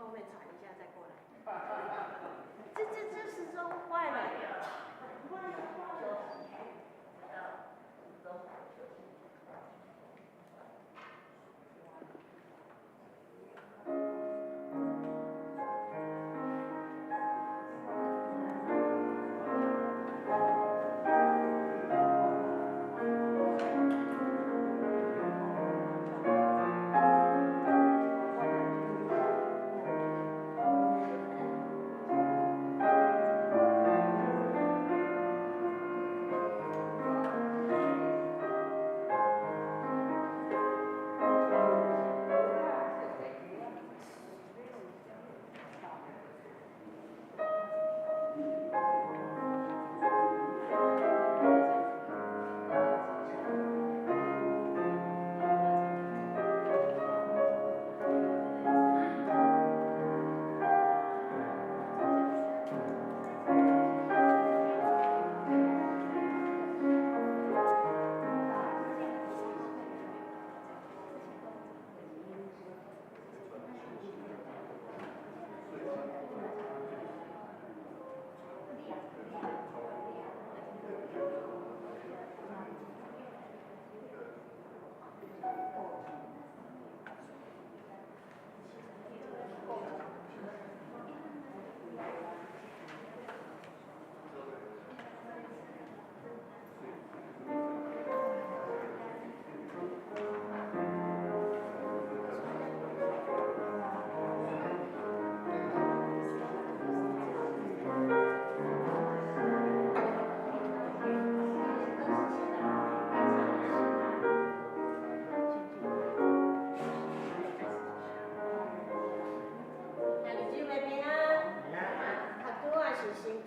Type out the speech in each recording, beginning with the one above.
后面喘一下再过来。这时钟坏了。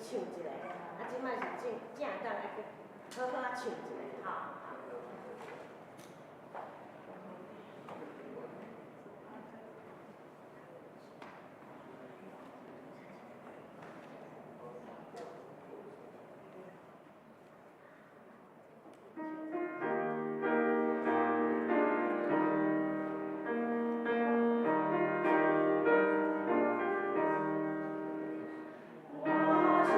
唱一个，即摆是正当来好好唱一个，吼。我是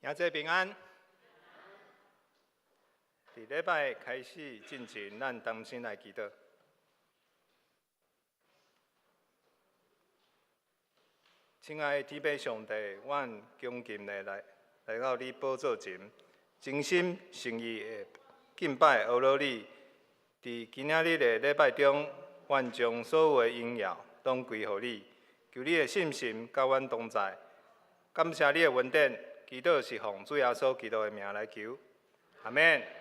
兄姐平安。伫礼拜开始进前，咱同心来祈祷。亲爱的天父上帝，阮恭敬的来到你宝座前，真心诚意的敬拜阿罗你。伫今仔日的礼拜中，阮将所有的荣耀拢归乎你，求你的信心甲阮同在。感谢你的恩典，祈祷是奉主耶稣基督的名来求，阿免。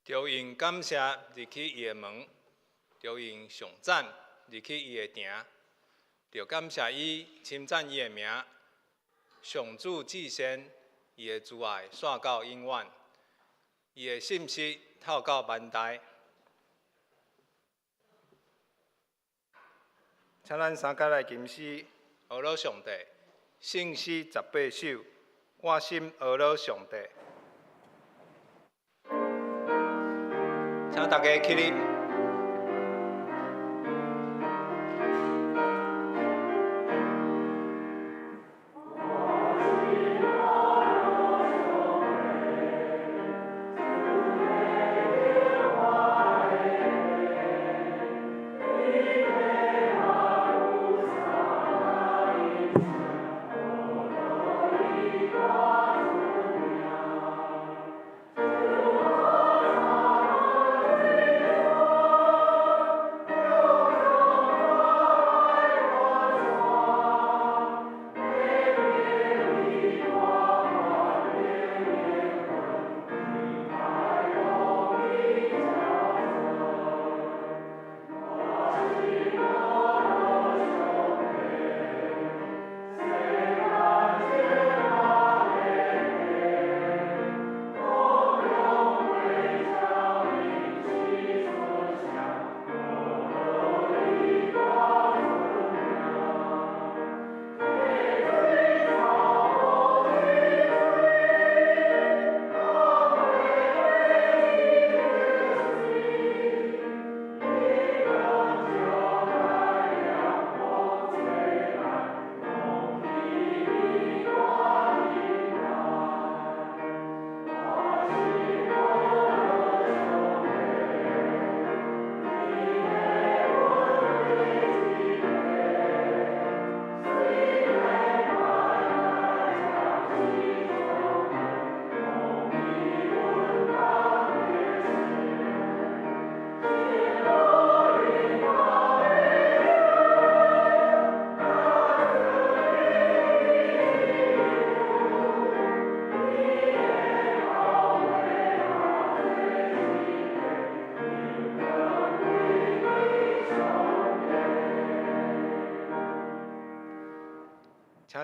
就用感谢入去伊的门，就用上赞入去伊的亭，就感谢伊称赞伊的名，上主至善，伊的慈爱线到永远，伊的信息透到万代。请咱三甲来吟诗，阿罗上帝，圣诗18首，我心阿罗上帝。请大家起立。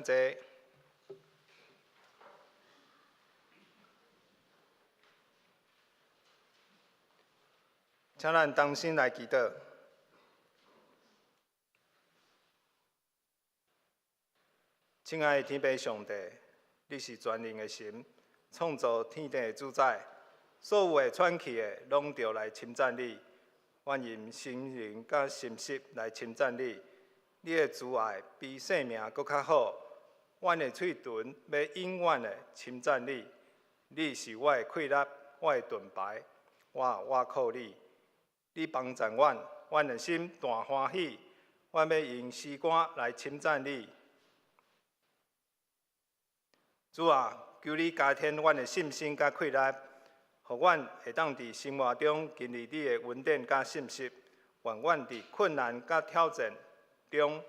请坐。请咱同心来祈祷。亲爱的天父上帝，你是全能的神，创造天地的主宰，所有的喘气的，拢着来称赞你。愿用心灵甲心识来称赞你。你的慈爱比生命搁较好。阮的嘴唇要永远的称赞你。你是我的气力，我的盾牌，我靠你。你帮助阮，阮的心大欢喜。阮要用诗歌来称赞你。主啊，求你加添阮的信心甲气力，互阮会当伫生活中经历你的恩典甲信息。愿阮伫困难甲挑战中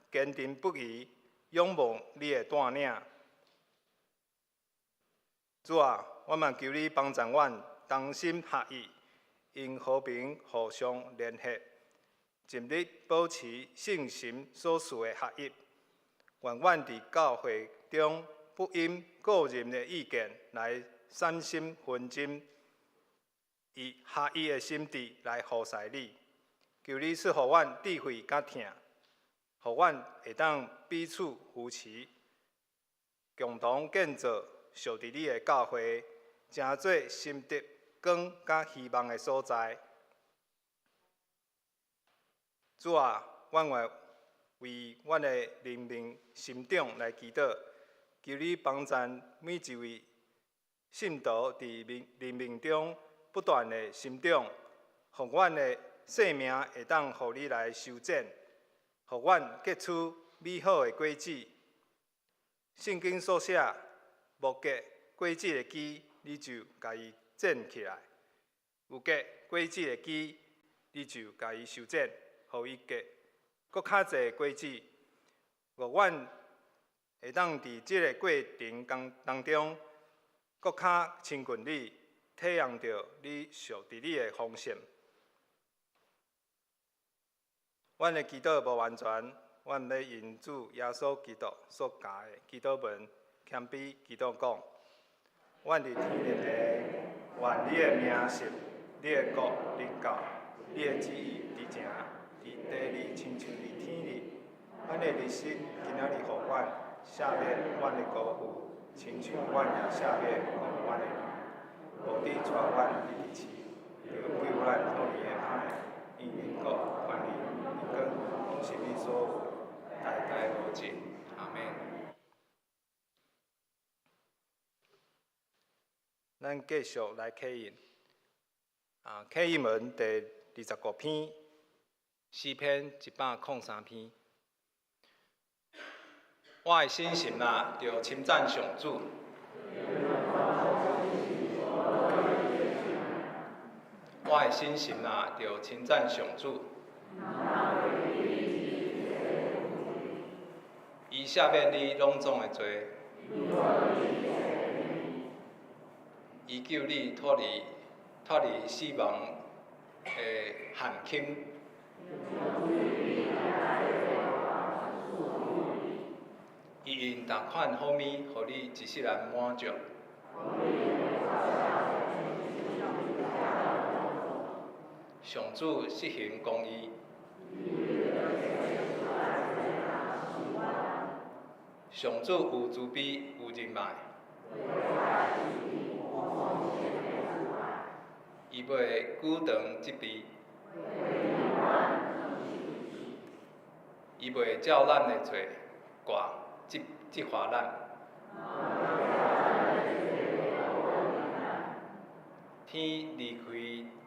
坚定不移，仰望你的带领。主啊，我嘛求你帮助阮同心合意，用和平互相联合，尽力保持圣神所赐的合一。愿阮伫教会中不因个人的意见来产生纷争，以合一的心智来服侍你。求你赐予阮智慧甲疼，互阮会当彼此扶持，共同建造属伫你的教会，成做心得光甲希望的所在。主啊，阮会为阮的人民心长来祈祷，求你帮助每一位信徒伫人民中不断的成长，互阮的生命会当互你来修剪，互阮结出美好的果子。圣经所写，无结果子的枝，你就甲伊剪起来；有结果子的枝，你就甲伊修剪，互伊结搁较侪果子。愿阮会当伫即个过程当中，搁较亲近你，体验到你属伫你的丰盛。阮的祈祷无完全，阮要因主耶稣基督所教的祈祷文谦卑祈祷讲：阮伫天里的，愿你的名圣，你的国临到，你的旨意伫正伫地里，亲像伫天里。阮的日薪今仔日互阮，赦免阮的辜负，亲像阮也赦免互阮的人。无你带阮入地狱，就救阮脱离的歹，因国、权力、荣光，拢是你所有，代代无尽。阿们。咱继续来启应。启应文第25篇，诗篇103篇。我的心神啊，着称赞上主。我的心神啊，着称赞上主。伊赦免你拢总的罪，伊救你脱离死亡的陷阱。伊用同款好物，互你一世人满足。上主实行公义，上主有慈悲有仁爱，伊袂久长责备，伊袂照咱的罪挂责罚咱。天离开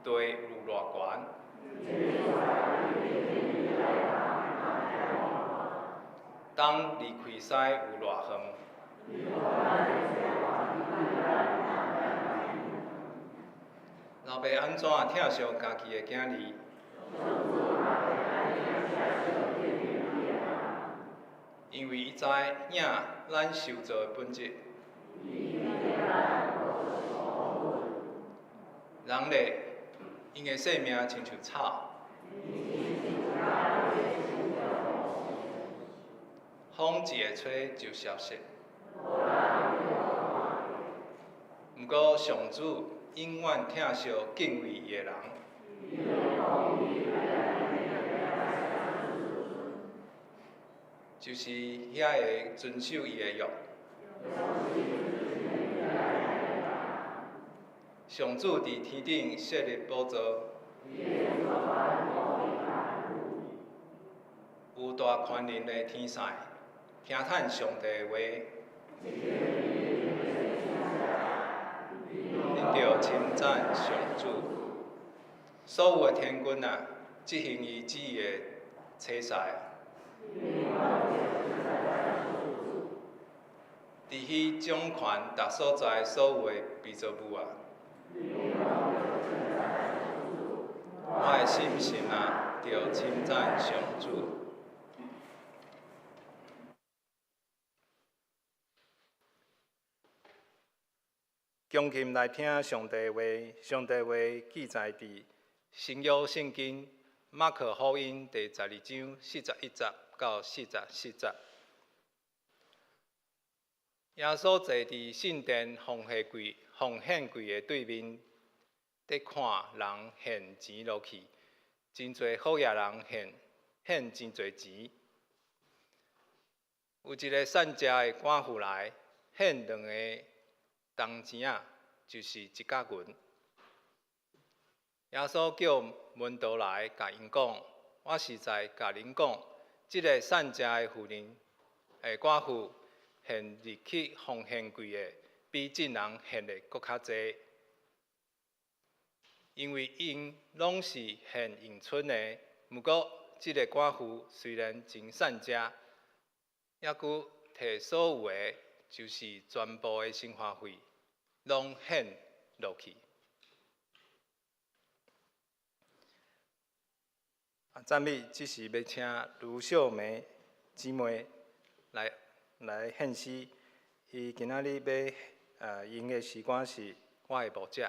地有偌悬，东离开西有偌远。老爸安怎疼惜家己的囝儿？因为伊知影咱受造的本质。人类因的生命亲像草，风一个吹就消失。毋过上主永远疼惜敬畏伊的人。就是遐个遵守伊的约。上主伫天顶设立宝座，有大权能的天使，听叹上帝的话，因着称赞上主。所有的天君啊，执行伊旨意的车使。伫迄掌权达所在所有的被造物啊，我的心神啊，着称赞上主。恭敬来听上帝的话，上帝的话记载伫新约圣经马可福音第12章41节到44节。耶稣坐伫圣殿奉献柜的对面，伫看人献钱落去，真侪好野人献真侪钱。有一个善食的寡妇来献2个铜钱仔，就是1角银。耶稣叫门徒来，甲因讲：我实在甲恁讲，即个善食的寡妇献入去奉献柜的，比这人献的搁较济，因为因拢是献咏春的。毋过，即个寡妇虽然真善食，抑搁摕所有的，就是全部的生活费，拢献落去。赞美，只是要请卢秀梅姊妹来献诗。伊今仔日要用的诗歌是我的牧者。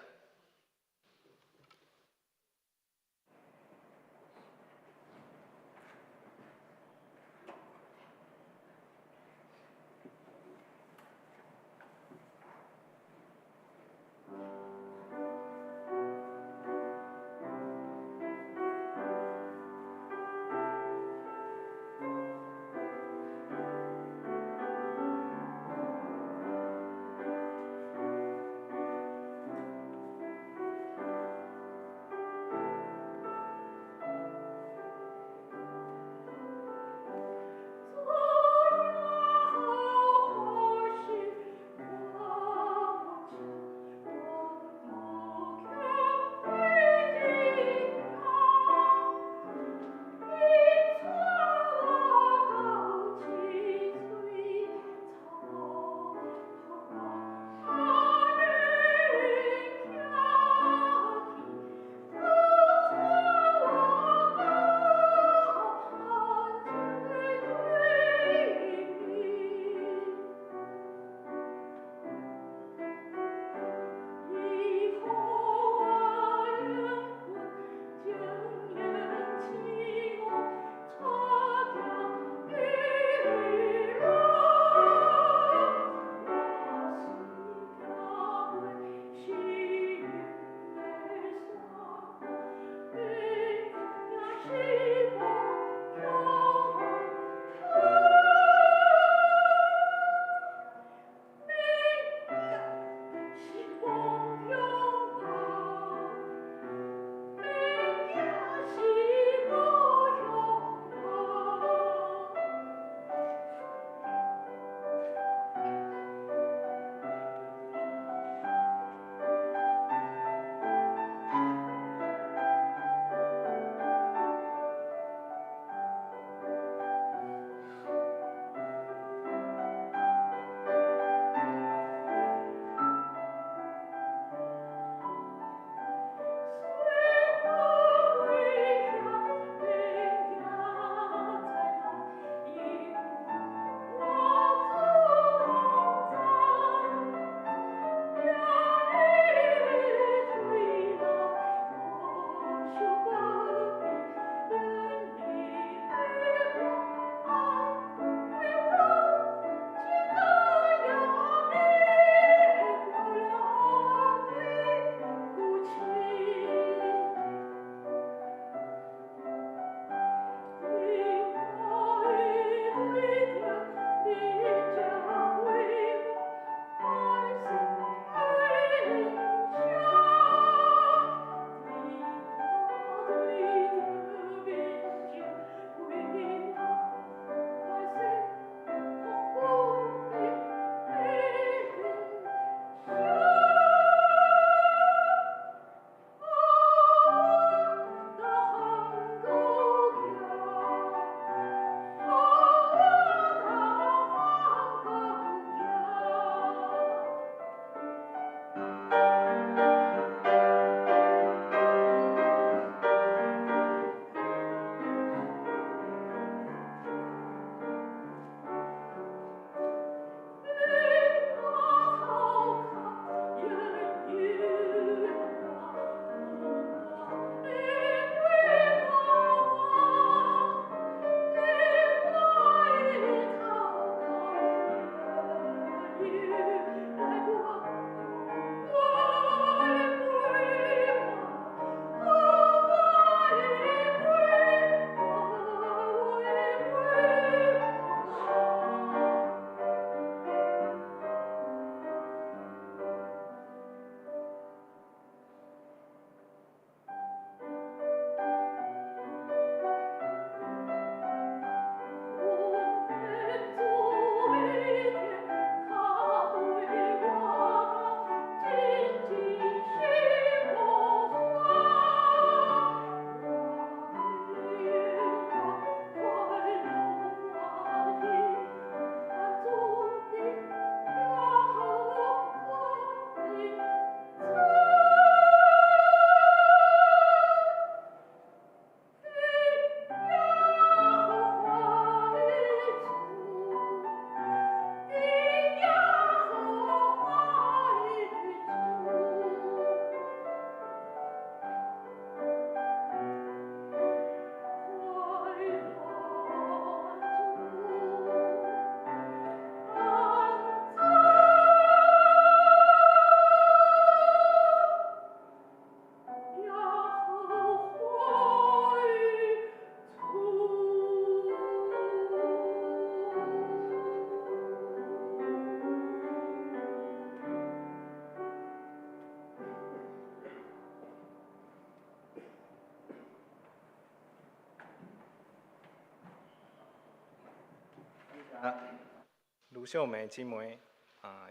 卢秀梅姊妹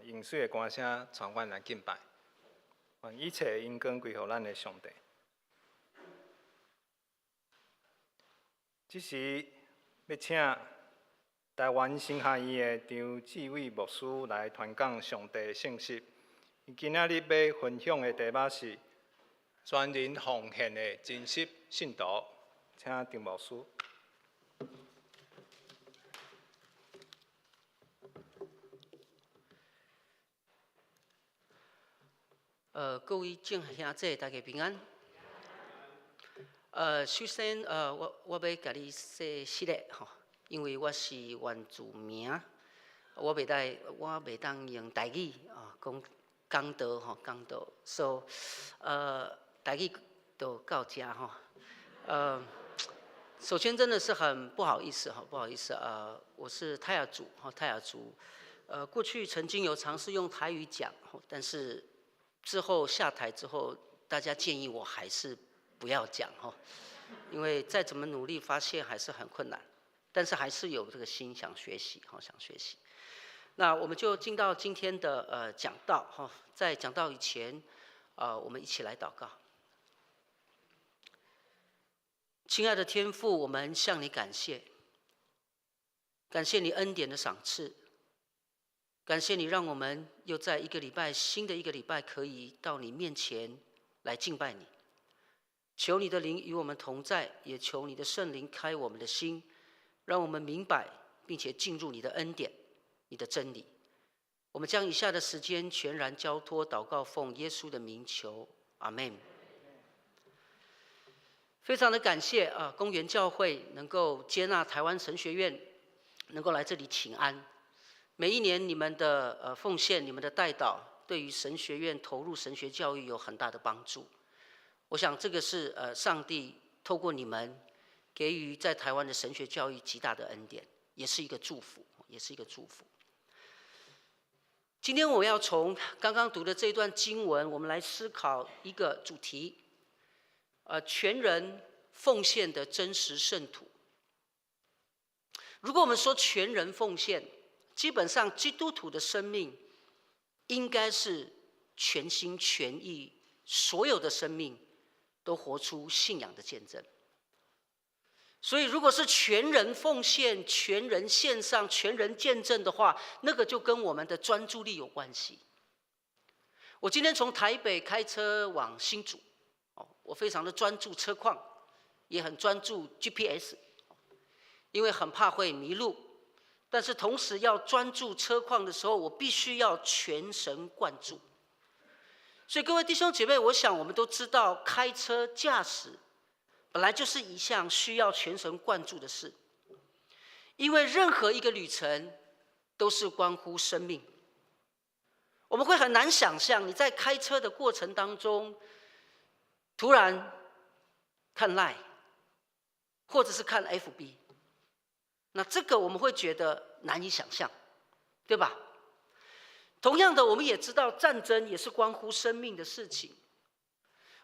用水的歌声传阮来敬拜，一切因根归乎咱的上帝。这时要请台湾新学院的张志伟牧师来传讲上帝的信息。伊今仔日要分享的题目是全人奉献的真实信徒，请张牧师。各位众兄姐，大家平安。首先，我要甲你说实个吼，因为我是原住民，我袂当用台语讲道吼，讲道，所以台语就到这吼。首先真的是很不好意思哈，不好意思我是泰雅族哈，泰雅族，过去曾经有尝试用台语讲，但是之后下台之后，大家建议我还是不要讲哈，因为再怎么努力，发现还是很困难，但是还是有这个心想学习哈，想学习。那我们就进到今天的讲道哈，在讲道以前，我们一起来祷告。亲爱的天父，我们向你感谢，感谢你恩典的赏赐，感谢你让我们又在一个礼拜，新的一个礼拜，可以到你面前来敬拜你。求你的灵与我们同在，也求你的圣灵开我们的心，让我们明白并且进入你的恩典、你的真理。我们将以下的时间全然交托祷告，奉耶稣的名求，阿们。非常的感谢公园教会能够接纳台湾神学院，能够来这里请安。每一年你们的奉献、你们的代祷，对于神学院投入神学教育有很大的帮助。我想这个是上帝透过你们给予在台湾的神学教育极大的恩典，也是一个祝福，也是一个祝福。今天我要从刚刚读的这段经文，我们来思考一个主题。全人奉献的真实圣徒。如果我们说全人奉献，基本上基督徒的生命应该是全心全意，所有的生命都活出信仰的见证。所以如果是全人奉献、全人献上、全人见证的话，那个就跟我们的专注力有关系。我今天从台北开车往新竹，我非常的专注车况，也很专注 GPS， 因为很怕会迷路。但是同时要专注车况的时候，我必须要全神贯注。所以各位弟兄姐妹，我想我们都知道，开车驾驶本来就是一项需要全神贯注的事，因为任何一个旅程都是关乎生命。我们会很难想象你在开车的过程当中，突然看 LINE 或者是看 FB， 那这个我们会觉得难以想象，对吧？同样的，我们也知道战争也是关乎生命的事情，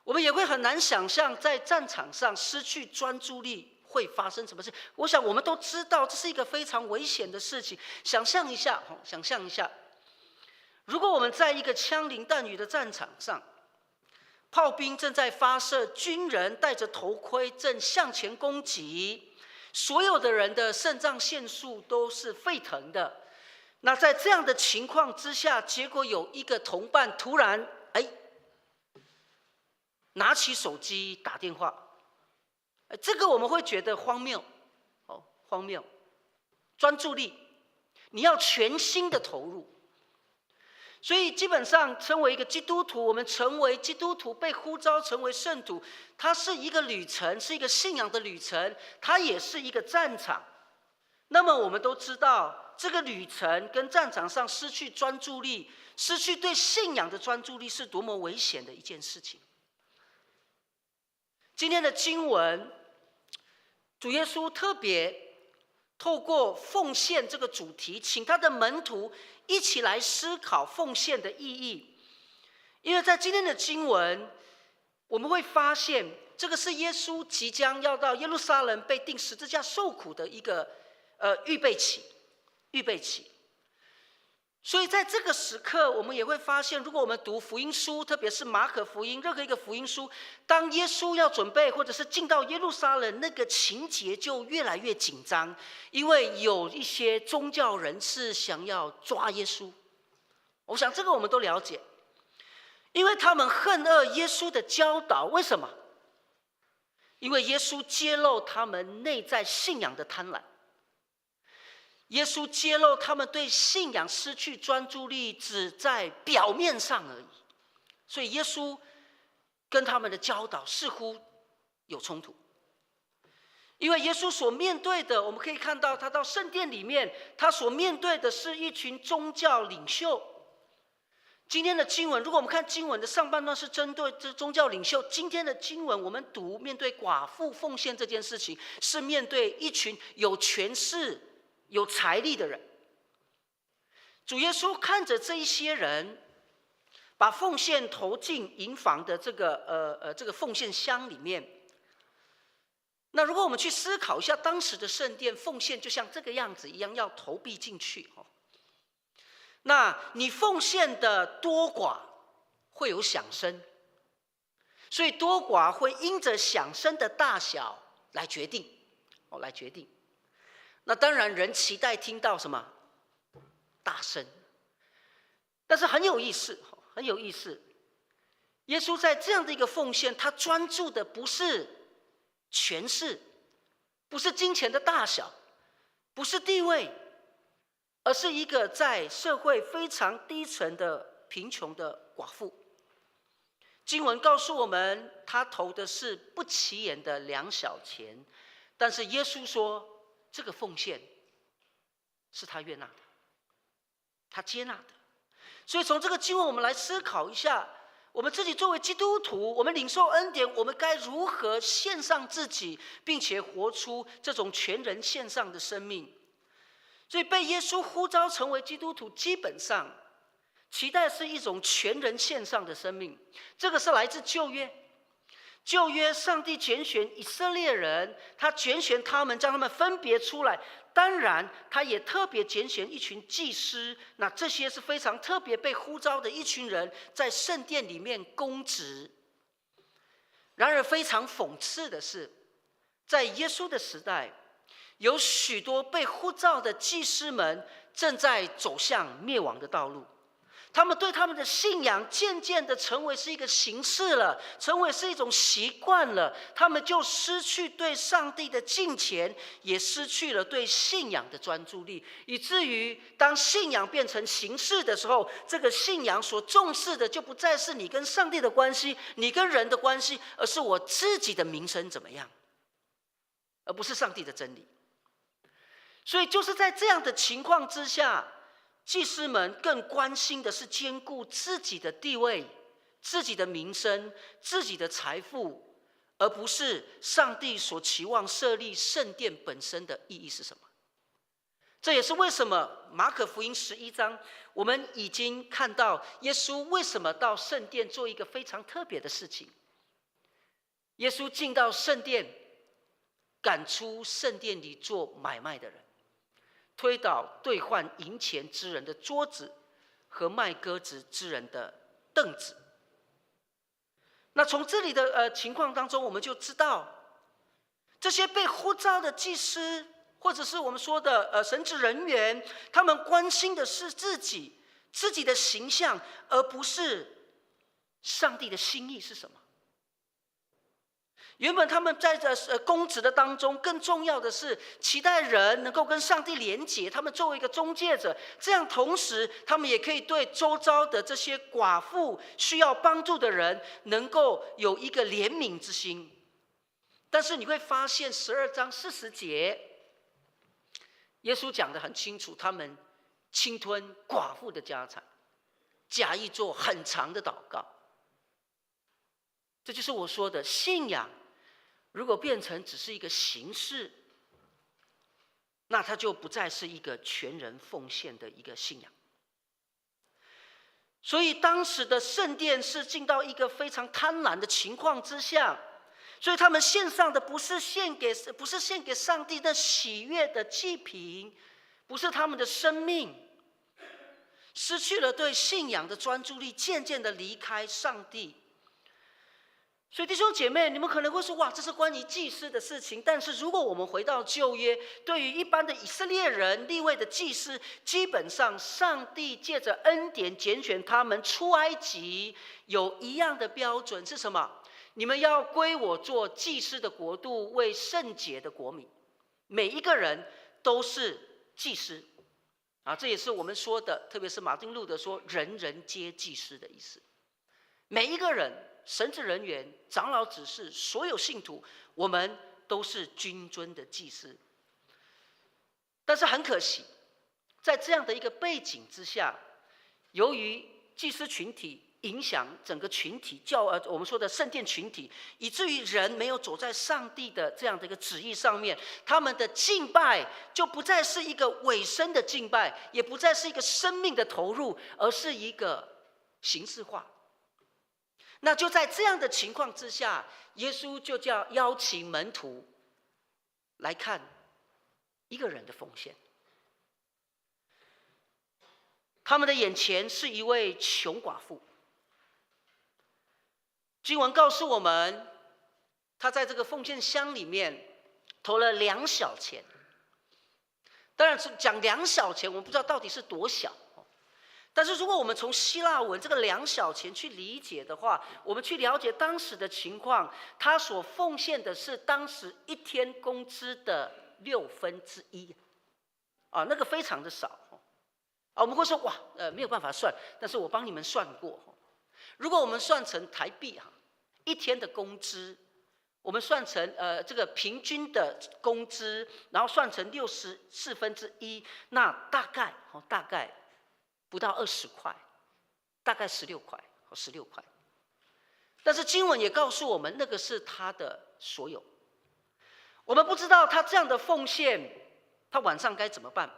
我们也会很难想象在战场上失去专注力会发生什么事。我想我们都知道这是一个非常危险的事情。想象一下，如果我们在一个枪林弹雨的战场上，炮兵正在发射，军人戴着头盔正向前攻击，所有的人的肾上腺素都是沸腾的。那在这样的情况之下，结果有一个同伴突然拿起手机打电话，这个我们会觉得荒谬，荒谬。专注力，你要全心的投入。所以基本上成为一个基督徒，我们成为基督徒被呼召成为圣徒，它是一个旅程，是一个信仰的旅程，它也是一个战场。那么我们都知道，这个旅程跟战场上失去专注力，失去对信仰的专注力是多么危险的一件事情。今天的经文，主耶稣特别透过奉献这个主题，请他的门徒一起来思考奉献的意义。因为在今天的经文，我们会发现，这个是耶稣即将要到耶路撒冷被钉十字架受苦的一个预备期。预备起。所以在这个时刻，我们也会发现，如果我们读福音书，特别是马可福音，任何一个福音书，当耶稣要准备或者是进到耶路撒冷，那个情节就越来越紧张，因为有一些宗教人士想要抓耶稣。我想这个我们都了解，因为他们恨恶耶稣的教导。为什么？因为耶稣揭露他们内在信仰的贪婪。耶稣揭露他们对信仰失去专注力，只在表面上而已。所以耶稣跟他们的教导似乎有冲突。因为耶稣所面对的，我们可以看到他到圣殿里面，他所面对的是一群宗教领袖。今天的经文，如果我们看经文的上半段是针对这宗教领袖，今天的经文我们读面对寡妇奉献这件事情，是面对一群有权势有财力的人。主耶稣看着这一些人把奉献投进银房的这个奉献箱里面。那如果我们去思考一下当时的圣殿奉献就像这个样子一样，要投币进去。那你奉献的多寡会有响声，所以多寡会因着响声的大小来决定。那当然人期待听到什么？大声。但是很有意思。耶稣在这样的一个奉献，他专注的不是权势，不是金钱的大小，不是地位，而是一个在社会非常低层的贫穷的寡妇。经文告诉我们，他投的是不起眼的2小钱，但是耶稣说这个奉献是他悦纳的，他接纳的。所以从这个经文我们来思考一下，我们自己作为基督徒，我们领受恩典，我们该如何献上自己，并且活出这种全人献上的生命。所以被耶稣呼召成为基督徒，基本上期待是一种全人献上的生命。这个是来自旧约。旧约上帝拣选以色列人，他拣选他们，将他们分别出来。当然他也特别拣选一群祭司，那这些是非常特别被呼召的一群人，在圣殿里面供职。然而非常讽刺的是，在耶稣的时代，有许多被呼召的祭司们正在走向灭亡的道路。他们对他们的信仰渐渐的成为是一个形式了，成为是一种习惯了，他们就失去对上帝的敬虔，也失去了对信仰的专注力，以至于当信仰变成形式的时候，这个信仰所重视的就不再是你跟上帝的关系，你跟人的关系，而是我自己的名声怎么样，而不是上帝的真理。所以就是在这样的情况之下，祭司们更关心的是兼顾自己的地位、自己的名声、自己的财富，而不是上帝所期望设立圣殿本身的意义是什么。这也是为什么马可福音11章我们已经看到耶稣为什么到圣殿做一个非常特别的事情。耶稣进到圣殿，赶出圣殿里做买卖的人，推倒兑换银钱之人的桌子和卖鸽子之人的凳子。那从这里的情况当中，我们就知道，这些被呼召的祭司，或者是我们说的神职人员，他们关心的是自己的形象，而不是上帝的心意是什么。原本他们在公职的当中，更重要的是期待人能够跟上帝连结，他们作为一个中介者，这样同时他们也可以对周遭的这些寡妇需要帮助的人能够有一个怜悯之心。但是你会发现12章40节，耶稣讲得很清楚，他们侵吞寡妇的家产，假意做很长的祷告。这就是我说的信仰如果变成只是一个形式，那它就不再是一个全人奉献的一个信仰。所以当时的圣殿是进到一个非常贪婪的情况之下，所以他们献上的不是献给上帝的喜悦的祭品，不是他们的生命失去了对信仰的专注力，渐渐的离开上帝。所以弟兄姐妹，你们可能会说，哇，这是关于祭司的事情。但是如果我们回到旧约，对于一般的以色列人、利未的祭司，基本上上帝借着恩典拣选他们出埃及，有一样的标准是什么？你们要归我做祭司的国度，为圣洁的国民。每一个人都是祭司啊，这也是我们说的，特别是马丁路德说人人皆祭司的意思。每一个人，神职人员、长老、执事，所有信徒，我们都是君尊的祭司。但是很可惜，在这样的一个背景之下，由于祭司群体影响整个群体我们说的圣殿群体，以至于人没有走在上帝的这样的一个旨意上面，他们的敬拜就不再是一个委身的敬拜，也不再是一个生命的投入，而是一个形式化。那就在这样的情况之下，耶稣就邀请门徒来看一个人的奉献。他们的眼前是一位穷寡妇。经文告诉我们，他在这个奉献箱里面投了2小钱。当然讲2小钱，我们不知道到底是多小。但是如果我们从希腊文这个2小钱去理解的话，我们去了解当时的情况，他所奉献的是当时1天工资的1/6啊，那个非常的少啊。我们会说哇，没有办法算，但是我帮你们算过。如果我们算成台币1天的工资，我们算成这个平均的工资，然后算成1/64，那大概不到20块，大概16块。但是经文也告诉我们，那个是他的所有。我们不知道他这样的奉献，他晚上该怎么办。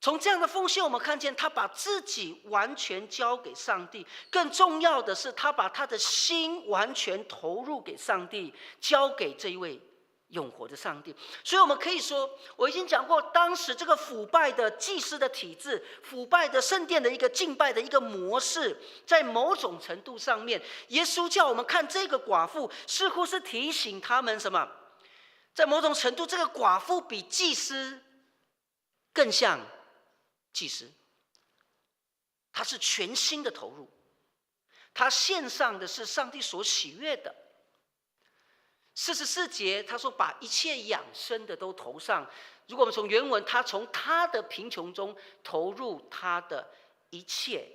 从这样的奉献，我们看见他把自己完全交给上帝，更重要的是，他把他的心完全投入给上帝，交给这一位永活的上帝。所以我们可以说，我已经讲过，当时这个腐败的祭司的体制，腐败的圣殿的一个敬拜的一个模式，在某种程度上面，耶稣叫我们看这个寡妇，似乎是提醒他们什么？在某种程度，这个寡妇比祭司更像祭司，他是全心的投入，他献上的是上帝所喜悦的。44节他说把一切养生的都投上。如果我们从原文，他从他的贫穷中投入他的一切。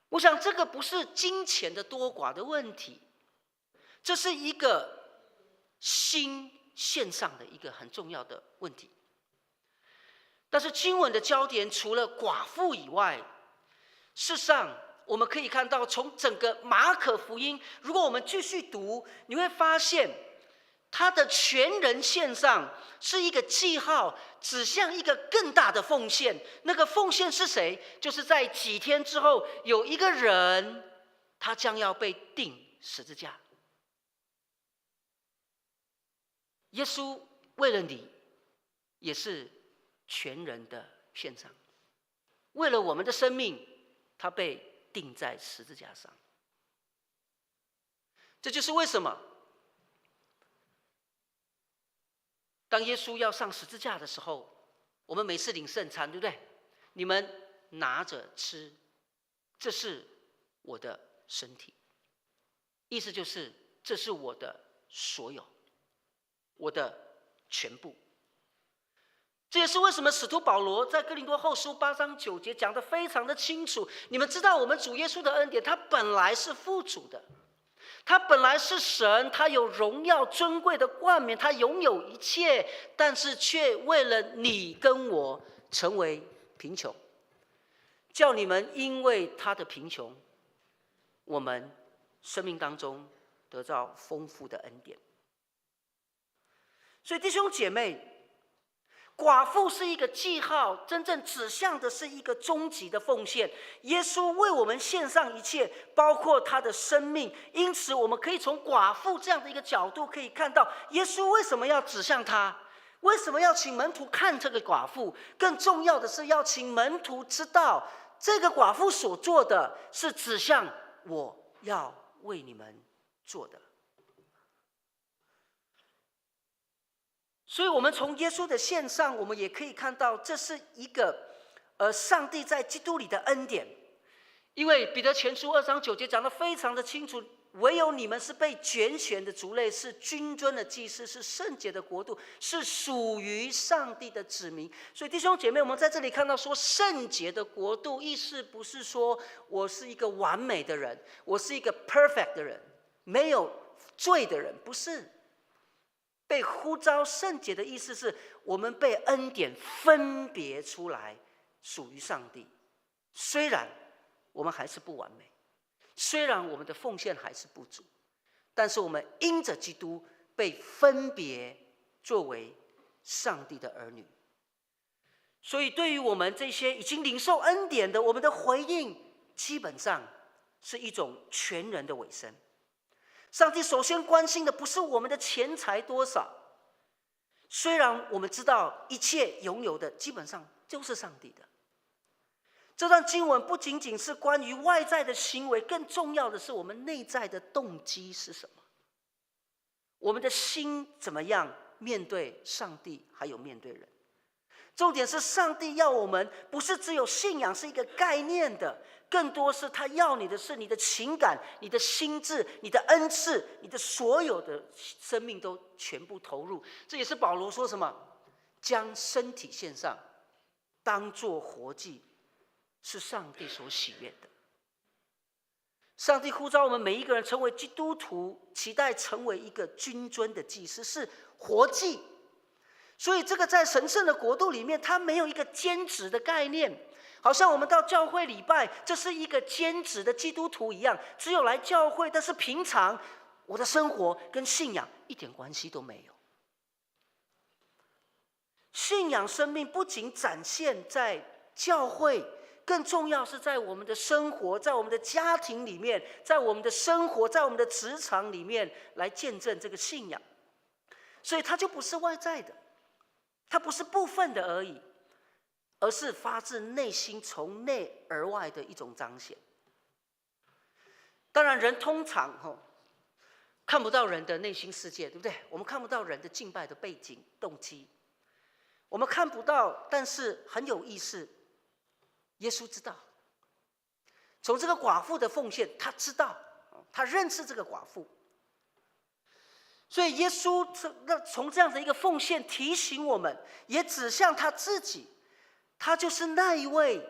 我想这个不是金钱的多寡的问题，这是一个心献上的一个很重要的问题。但是经文的焦点除了寡妇以外，事实上我们可以看到，从整个马可福音，如果我们继续读，你会发现他的全人献上是一个记号，指向一个更大的奉献。那个奉献是谁？就是在几天之后，有一个人他将要被钉十字架。耶稣为了你也是全人的献上，为了我们的生命，他被钉在十字架上。这就是为什么当耶稣要上十字架的时候，我们每次领圣餐，对不对？你们拿着吃，这是我的身体。意思就是这是我的所有，我的全部。这也是为什么使徒保罗在哥林多后书8章9节讲得非常的清楚。你们知道我们主耶稣的恩典，他本来是父主的，他本来是神，他有荣耀尊贵的冠冕，他拥有一切，但是却为了你跟我成为贫穷，叫你们因为他的贫穷，我们生命当中得到丰富的恩典。所以弟兄姐妹，寡妇是一个记号，真正指向的是一个终极的奉献。耶稣为我们献上一切，包括他的生命。因此我们可以从寡妇这样的一个角度可以看到，耶稣为什么要指向他？为什么要请门徒看这个寡妇？更重要的是要请门徒知道，这个寡妇所做的是指向我要为你们做的。所以我们从耶稣的献上，我们也可以看到，这是一个上帝在基督里的恩典。因为彼得前书2章9节讲得非常的清楚，唯有你们是被拣选的族类，是君尊的祭司，是圣洁的国度，是属于上帝的子民。所以弟兄姐妹，我们在这里看到说圣洁的国度，意思不是说我是一个完美的人，我是一个 perfect 的人，没有罪的人，不是。被呼召圣洁的意思是我们被恩典分别出来，属于上帝。虽然我们还是不完美，虽然我们的奉献还是不足，但是我们因着基督被分别作为上帝的儿女。所以对于我们这些已经领受恩典的，我们的回应基本上是一种全人的委身。上帝首先关心的不是我们的钱财多少，虽然我们知道一切拥有的基本上就是上帝的。这段经文不仅仅是关于外在的行为，更重要的是我们内在的动机是什么，我们的心怎么样面对上帝还有面对人。重点是上帝要我们不是只有信仰是一个概念的，更多是他要你的是你的情感、你的心智、你的恩赐、你的所有的生命都全部投入。这也是保罗说什么，将身体献上当作活祭，是上帝所喜悦的。上帝呼召我们每一个人成为基督徒，期待成为一个君尊的祭司，是活祭。所以这个在神圣的国度里面，它没有一个兼职的概念，好像我们到教会礼拜，这是一个兼职的基督徒一样，只有来教会，但是平常我的生活跟信仰一点关系都没有。信仰生命不仅展现在教会，更重要是在我们的生活，在我们的家庭里面，在我们的生活，在我们的职场里面来见证这个信仰。所以它就不是外在的，它不是部分的而已，而是发自内心从内而外的一种彰显。当然人通常看不到人的内心世界，对不对？我们看不到人的敬拜的背景动机，我们看不到，但是很有意思，耶稣知道。从这个寡妇的奉献，他知道，他认识这个寡妇。所以耶稣从这样的一个奉献提醒我们，也指向他自己，他就是那一位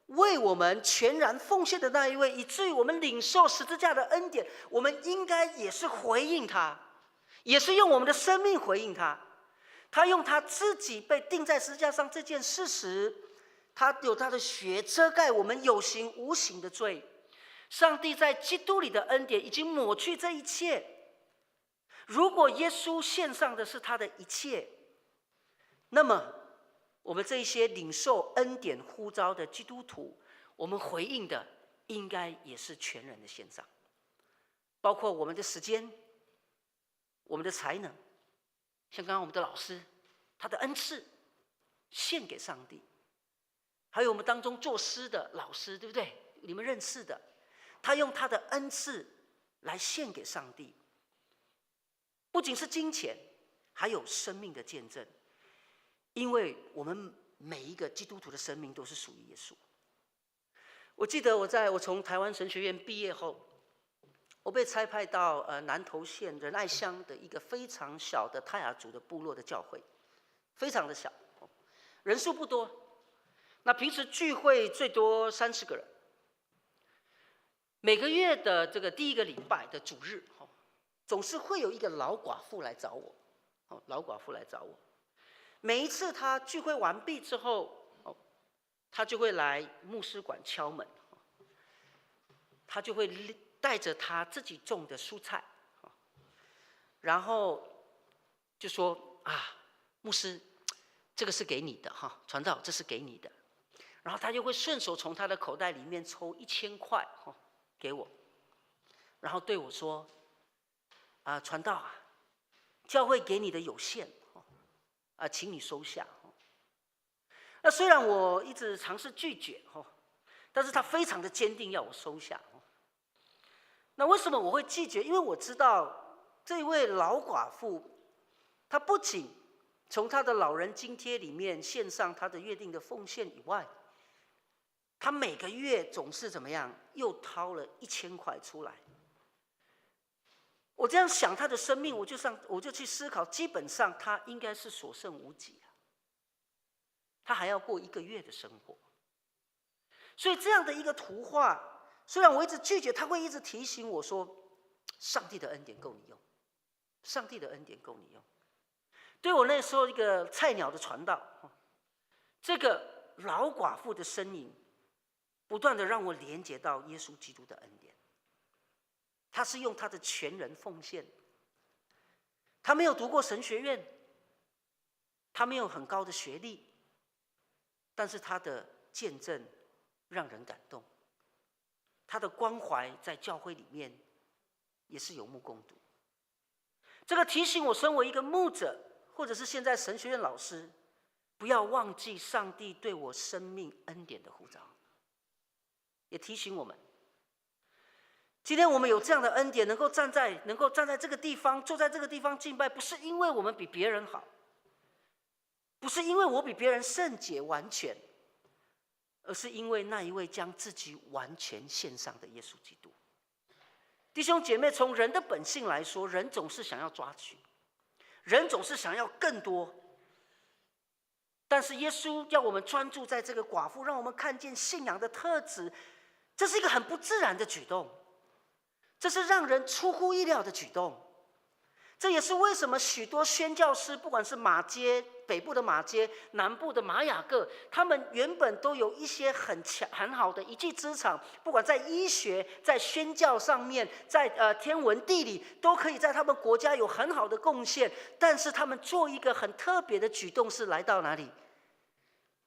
为我们全然奉献的那一位，以至于我们领受十字架的恩典，我们应该也是回应他，也是用我们的生命回应他。他用他自己被钉在十字架上这件事实，他有他的血遮盖我们有形无形的罪。上帝在基督里的恩典已经抹去这一切。如果耶稣献上的是他的一切，那么我们这一些领受恩典呼召的基督徒，我们回应的应该也是全人的献上，包括我们的时间、我们的才能，像刚刚我们的老师，他的恩赐献给上帝，还有我们当中作诗的老师，对不对？你们认识的，他用他的恩赐来献给上帝。不仅是金钱，还有生命的见证，因为我们每一个基督徒的生命都是属于耶稣。我记得我从台湾神学院毕业后，我被差派到南投县仁爱乡的一个非常小的泰雅族的部落的教会，非常的小，人数不多。那平时聚会最多30个人。每个月的这个第一个礼拜的主日，总是会有一个老寡妇来找我，老寡妇来找我。每一次她聚会完毕之后，她就会来牧师馆敲门，她就会带着她自己种的蔬菜，然后就说啊，牧师，这个是给你的哈，传道，这是给你的。然后她就会顺手从她的口袋里面抽1000块给我，然后对我说。传道啊，教会给你的有限，请你收下。那虽然我一直尝试拒绝但是他非常的坚定要我收下。那为什么我会拒绝？因为我知道这位老寡妇，她不仅从她的老人津贴里面献上她的约定的奉献以外，她每个月总是怎么样，又掏了1000块出来。我这样想她的生命，我就去思考，基本上她应该是所剩无几啊，她还要过1个月的生活。所以这样的一个图画，虽然我一直拒绝，他会一直提醒我说：“上帝的恩典够你用，上帝的恩典够你用。”对我那时候一个菜鸟的传道，这个老寡妇的身影，不断的让我连接到耶稣基督的恩典。他是用他的全人奉献，他没有读过神学院，他没有很高的学历，但是他的见证让人感动，他的关怀在教会里面也是有目共睹。这个提醒我，身为一个牧者，或者是现在神学院老师，不要忘记上帝对我生命恩典的呼召。也提醒我们，今天我们有这样的恩典，能够站在这个地方，坐在这个地方敬拜，不是因为我们比别人好，不是因为我比别人圣洁完全，而是因为那一位将自己完全献上的耶稣基督。弟兄姐妹，从人的本性来说，人总是想要抓取，人总是想要更多。但是耶稣要我们专注在这个寡妇，让我们看见信仰的特质，这是一个很不自然的举动，这是让人出乎意料的举动。这也是为什么许多宣教师，不管是马街北部的马街，南部的马雅各，他们原本都有一些很好的一技之长，不管在医学、在宣教上面，在天文地理，都可以在他们国家有很好的贡献。但是他们做一个很特别的举动，是来到哪里？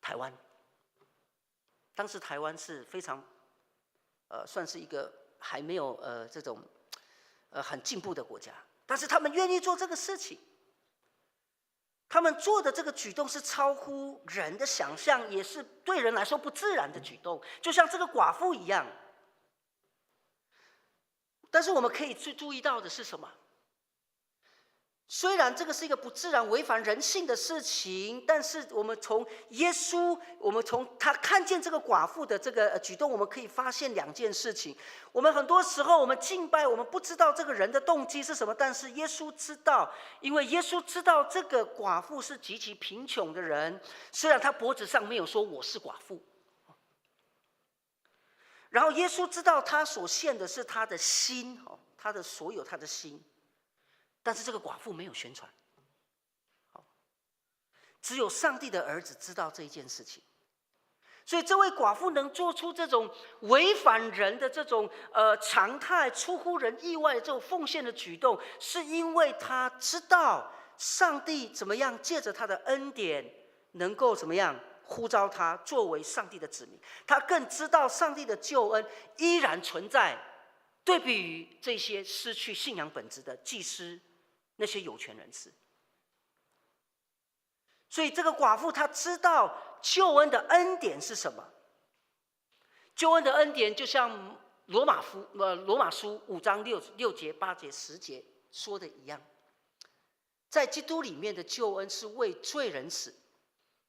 台湾。当时台湾是非常算是一个还没有这种很进步的国家，但是他们愿意做这个事情。他们做的这个举动是超乎人的想象，也是对人来说不自然的举动，就像这个寡妇一样。但是我们可以去注意到的是什么？虽然这个是一个不自然、违反人性的事情，但是我们从耶稣，我们从他看见这个寡妇的这个举动，我们可以发现2件事情。我们很多时候我们敬拜，我们不知道这个人的动机是什么，但是耶稣知道，因为耶稣知道这个寡妇是极其贫穷的人，虽然他脖子上没有说我是寡妇，然后耶稣知道他所献的是他的心，他的所有，他的心。但是这个寡妇没有宣传，只有上帝的儿子知道这一件事情。所以这位寡妇能做出这种违反人的这种常态、出乎人意外的这种奉献的举动，是因为他知道上帝怎么样借着他的恩典，能够怎么样呼召他作为上帝的子民。他更知道上帝的救恩依然存在，对比于这些失去信仰本质的祭司，那些有权人士。所以这个寡妇她知道救恩的恩典是什么。救恩的恩典就像罗马书5章6节、8节、10节说的一样，在基督里面的救恩是为罪人死，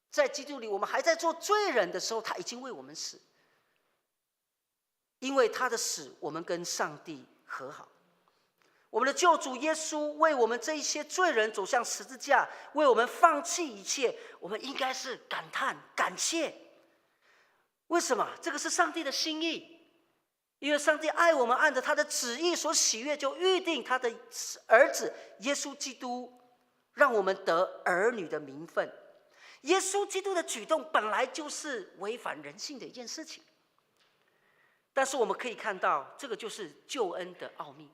在基督里我们还在做罪人的时候，他已经为我们死，因为他的死我们跟上帝和好。我们的救主耶稣为我们这一些罪人走向十字架，为我们放弃一切，我们应该是感叹感谢。为什么？这个是上帝的心意，因为上帝爱我们，按着他的旨意所喜悦，就预定他的儿子耶稣基督，让我们得儿女的名分。耶稣基督的举动本来就是违反人性的一件事情，但是我们可以看到，这个就是救恩的奥秘。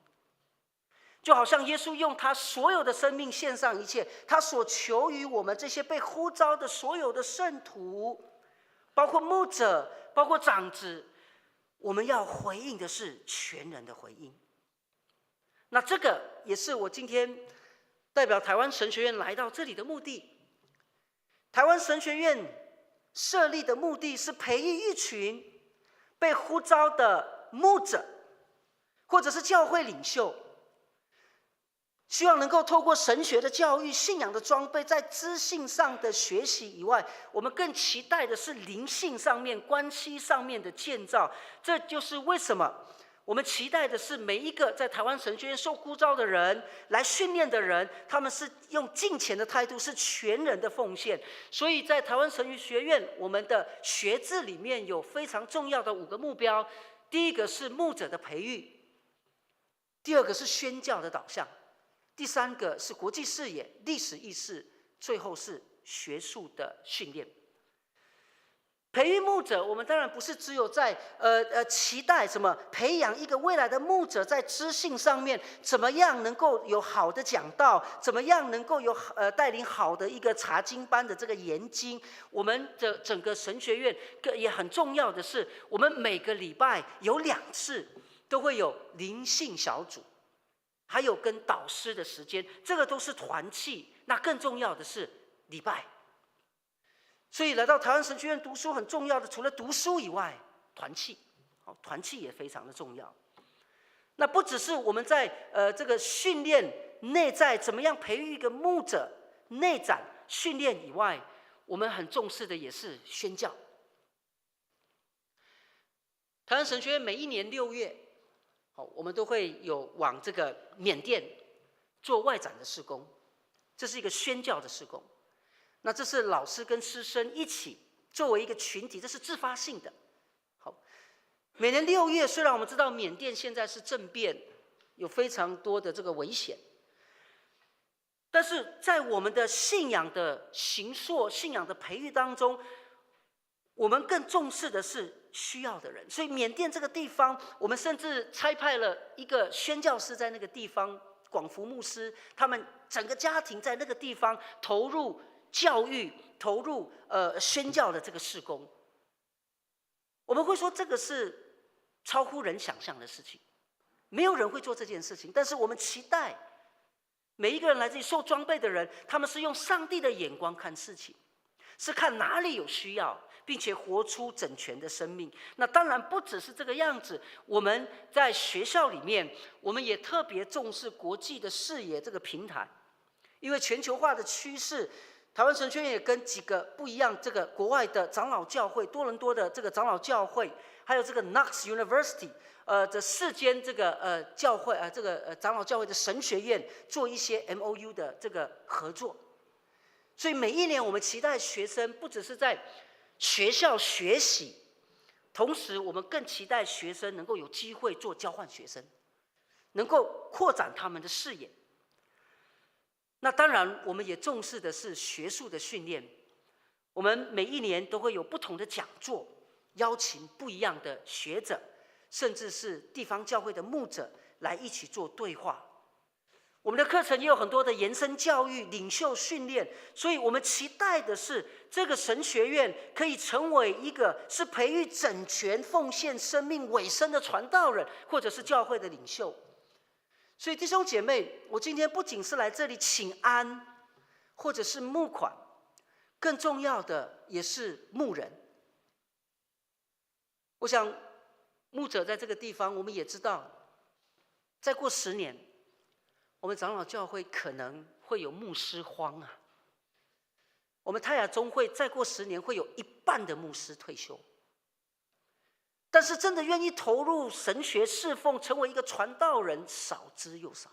就好像耶稣用他所有的生命献上一切，他所求于我们这些被呼召的所有的圣徒，包括牧者，包括长子，我们要回应的是全人的回应。那这个也是我今天代表台湾神学院来到这里的目的，台湾神学院设立的目的是培育一群被呼召的牧者，或者是教会领袖，希望能够透过神学的教育、信仰的装备，在知性上的学习以外，我们更期待的是灵性上面、关系上面的建造。这就是为什么我们期待的是每一个在台湾神学院受呼召的人、来训练的人，他们是用敬虔的态度，是全人的奉献。所以在台湾神学院，我们的学制里面有非常重要的5个目标：第一个是牧者的培育，第二个是宣教的导向，第3个是国际视野、历史意识，最后是学术的训练。培育牧者，我们当然不是只有在期待什么培养一个未来的牧者，在知性上面怎么样能够有好的讲道，怎么样能够有带领好的一个查经班的这个研经。我们的整个神学院也很重要的是，我们每个礼拜有2次都会有灵性小组，还有跟导师的时间，这个都是团契。那更重要的是礼拜。所以来到台湾神学院读书很重要的，除了读书以外，团契，团契也非常的重要。那不只是我们在这个训练内在怎么样培育一个牧者内展训练以外，我们很重视的也是宣教。台湾神学院每一年6月，我们都会有往这个缅甸做外展的事工，这是一个宣教的事工。那这是老师跟师生一起作为一个群体，这是自发性的。好，每年6月，虽然我们知道缅甸现在是政变，有非常多的这个危险，但是在我们的信仰的形塑、信仰的培育当中，我们更重视的是需要的人。所以缅甸这个地方，我们甚至差派了一个宣教师在那个地方，广福牧师，他们整个家庭在那个地方投入教育，投入宣教的这个事工。我们会说这个是超乎人想象的事情，没有人会做这件事情。但是我们期待每一个人来这里受装备的人，他们是用上帝的眼光看事情，是看哪里有需要，并且活出整全的生命。那当然不只是这个样子，我们在学校里面，我们也特别重视国际的视野这个平台，因为全球化的趋势。台湾神学院也跟几个不一样，这个国外的长老教会，多伦多的这个长老教会，还有这个 Knox University， 这4间这个教会这个长老教会的神学院做一些 MOU 的这个合作。所以每一年我们期待学生不只是在学校学习，同时我们更期待学生能够有机会做交换学生，能够扩展他们的视野。那当然，我们也重视的是学术的训练。我们每一年都会有不同的讲座，邀请不一样的学者，甚至是地方教会的牧者来一起做对话。我们的课程也有很多的延伸教育、领袖训练，所以我们期待的是这个神学院可以成为一个是培育整全、奉献生命、委身的传道人，或者是教会的领袖。所以弟兄姐妹，我今天不仅是来这里请安，或者是募款，更重要的也是牧人。我想牧者在这个地方，我们也知道，再过10年，我们长老教会可能会有牧师荒啊。我们泰雅宗会再过10年会有1半的牧师退休。但是真的愿意投入神学侍奉，成为一个传道人，少之又少。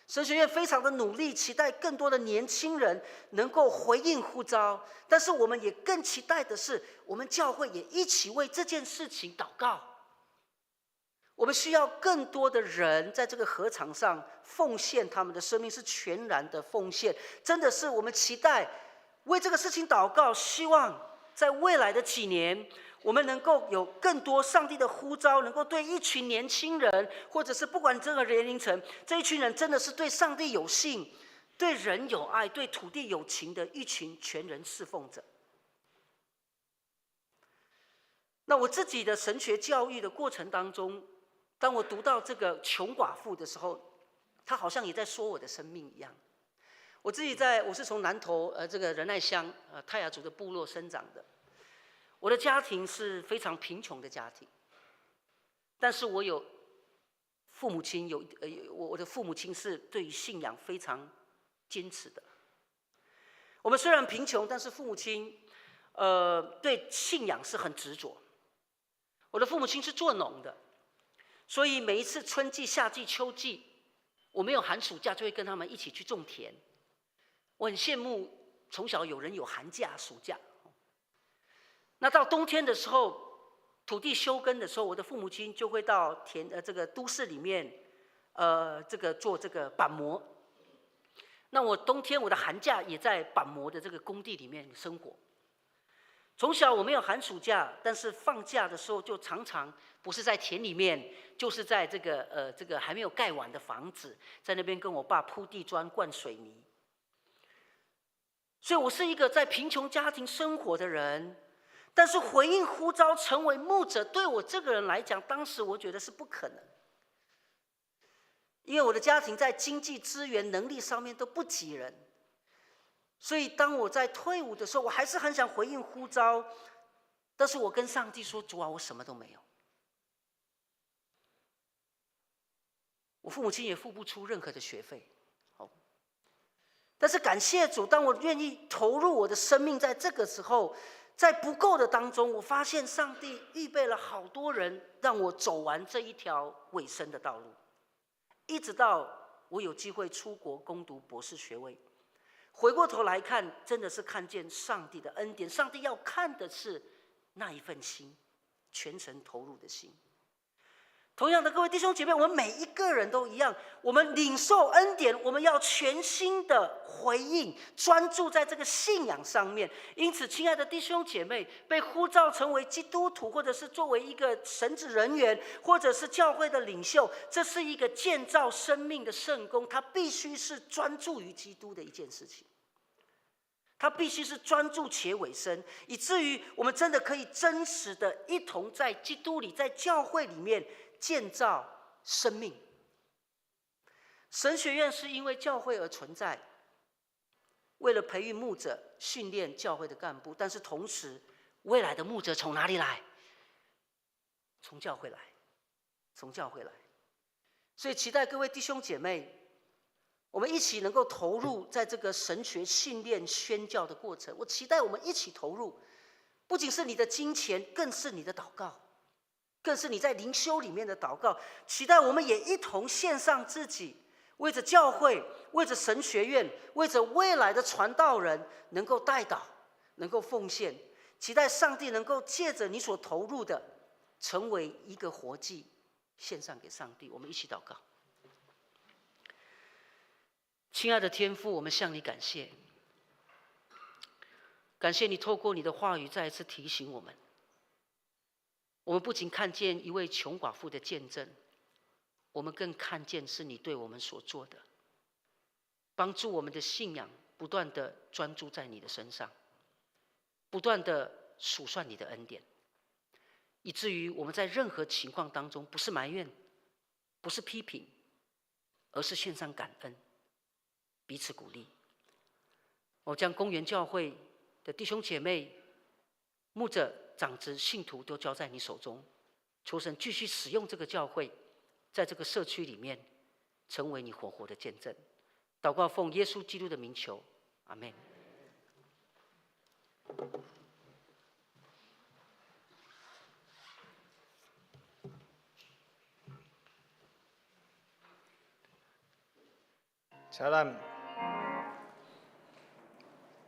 神学院非常的努力，期待更多的年轻人能够回应呼召，但是我们也更期待的是，我们教会也一起为这件事情祷告。我们需要更多的人在这个禾场上奉献他们的生命，是全然的奉献。真的是我们期待为这个事情祷告，希望在未来的几年，我们能够有更多上帝的呼召，能够对一群年轻人，或者是不管这个年龄层，这一群人真的是对上帝有信，对人有爱，对土地有情的一群全人侍奉者。那我自己的神学教育的过程当中，当我读到这个穷寡妇的时候，她好像也在说我的生命一样。我是从南投这个仁爱乡泰雅族的部落生长的，我的家庭是非常贫穷的家庭，但是我有父母亲我的父母亲是对于信仰非常坚持的。我们虽然贫穷，但是父母亲对信仰是很执着。我的父母亲是做农的，所以每一次春季、夏季、秋季，我没有寒暑假就会跟他们一起去种田。我很羡慕从小有人有寒假、暑假。那到冬天的时候，土地休耕的时候，我的父母亲就会到这个都市里面，做这个板模。那我冬天我的寒假也在板模的这个工地里面生活。从小我没有寒暑假，但是放假的时候就常常不是在田里面，就是在这个还没有盖完的房子，在那边跟我爸铺地砖、灌水泥。所以我是一个在贫穷家庭生活的人，但是回应呼召成为牧者，对我这个人来讲，当时我觉得是不可能，因为我的家庭在经济资源能力上面都不及人。所以当我在退伍的时候，我还是很想回应呼召，但是我跟上帝说：“主啊，我什么都没有。”我父母亲也付不出任何的学费，但是感谢主，当我愿意投入我的生命，在这个时候，在不够的当中，我发现上帝预备了好多人，让我走完这一条委身的道路，一直到我有机会出国攻读博士学位。回过头来看，真的是看见上帝的恩典。上帝要看的是那一份心，全程投入的心。同样的，各位弟兄姐妹，我们每一个人都一样，我们领受恩典，我们要全心的回应，专注在这个信仰上面。因此，亲爱的弟兄姐妹，被呼召成为基督徒，或者是作为一个神职人员，或者是教会的领袖，这是一个建造生命的圣工，它必须是专注于基督的一件事情。他必须是专注且委身，以至于我们真的可以真实的一同在基督里，在教会里面建造生命。神学院是因为教会而存在，为了培育牧者、训练教会的干部，但是同时，未来的牧者从哪里来？从教会来，从教会来。所以期待各位弟兄姐妹，我们一起能够投入在这个神学训练宣教的过程。我期待我们一起投入，不仅是你的金钱，更是你的祷告，更是你在灵修里面的祷告。期待我们也一同献上自己，为着教会，为着神学院，为着未来的传道人能够代祷，能够奉献。期待上帝能够借着你所投入的，成为一个活祭，献上给上帝。我们一起祷告。亲爱的天父，我们向你感谢，感谢你透过你的话语再一次提醒我们。我们不仅看见一位穷寡妇的见证，我们更看见是你对我们所做的，帮助我们的信仰不断的专注在你的身上，不断的数算你的恩典，以至于我们在任何情况当中，不是埋怨，不是批评，而是献上感恩，彼此鼓励。我将公园教会的弟兄姐妹、牧者、长子、信徒都交在你手中，求神继续使用这个教会，在这个社区里面成为你活活的见证。祷告奉耶稣基督的名求，阿们。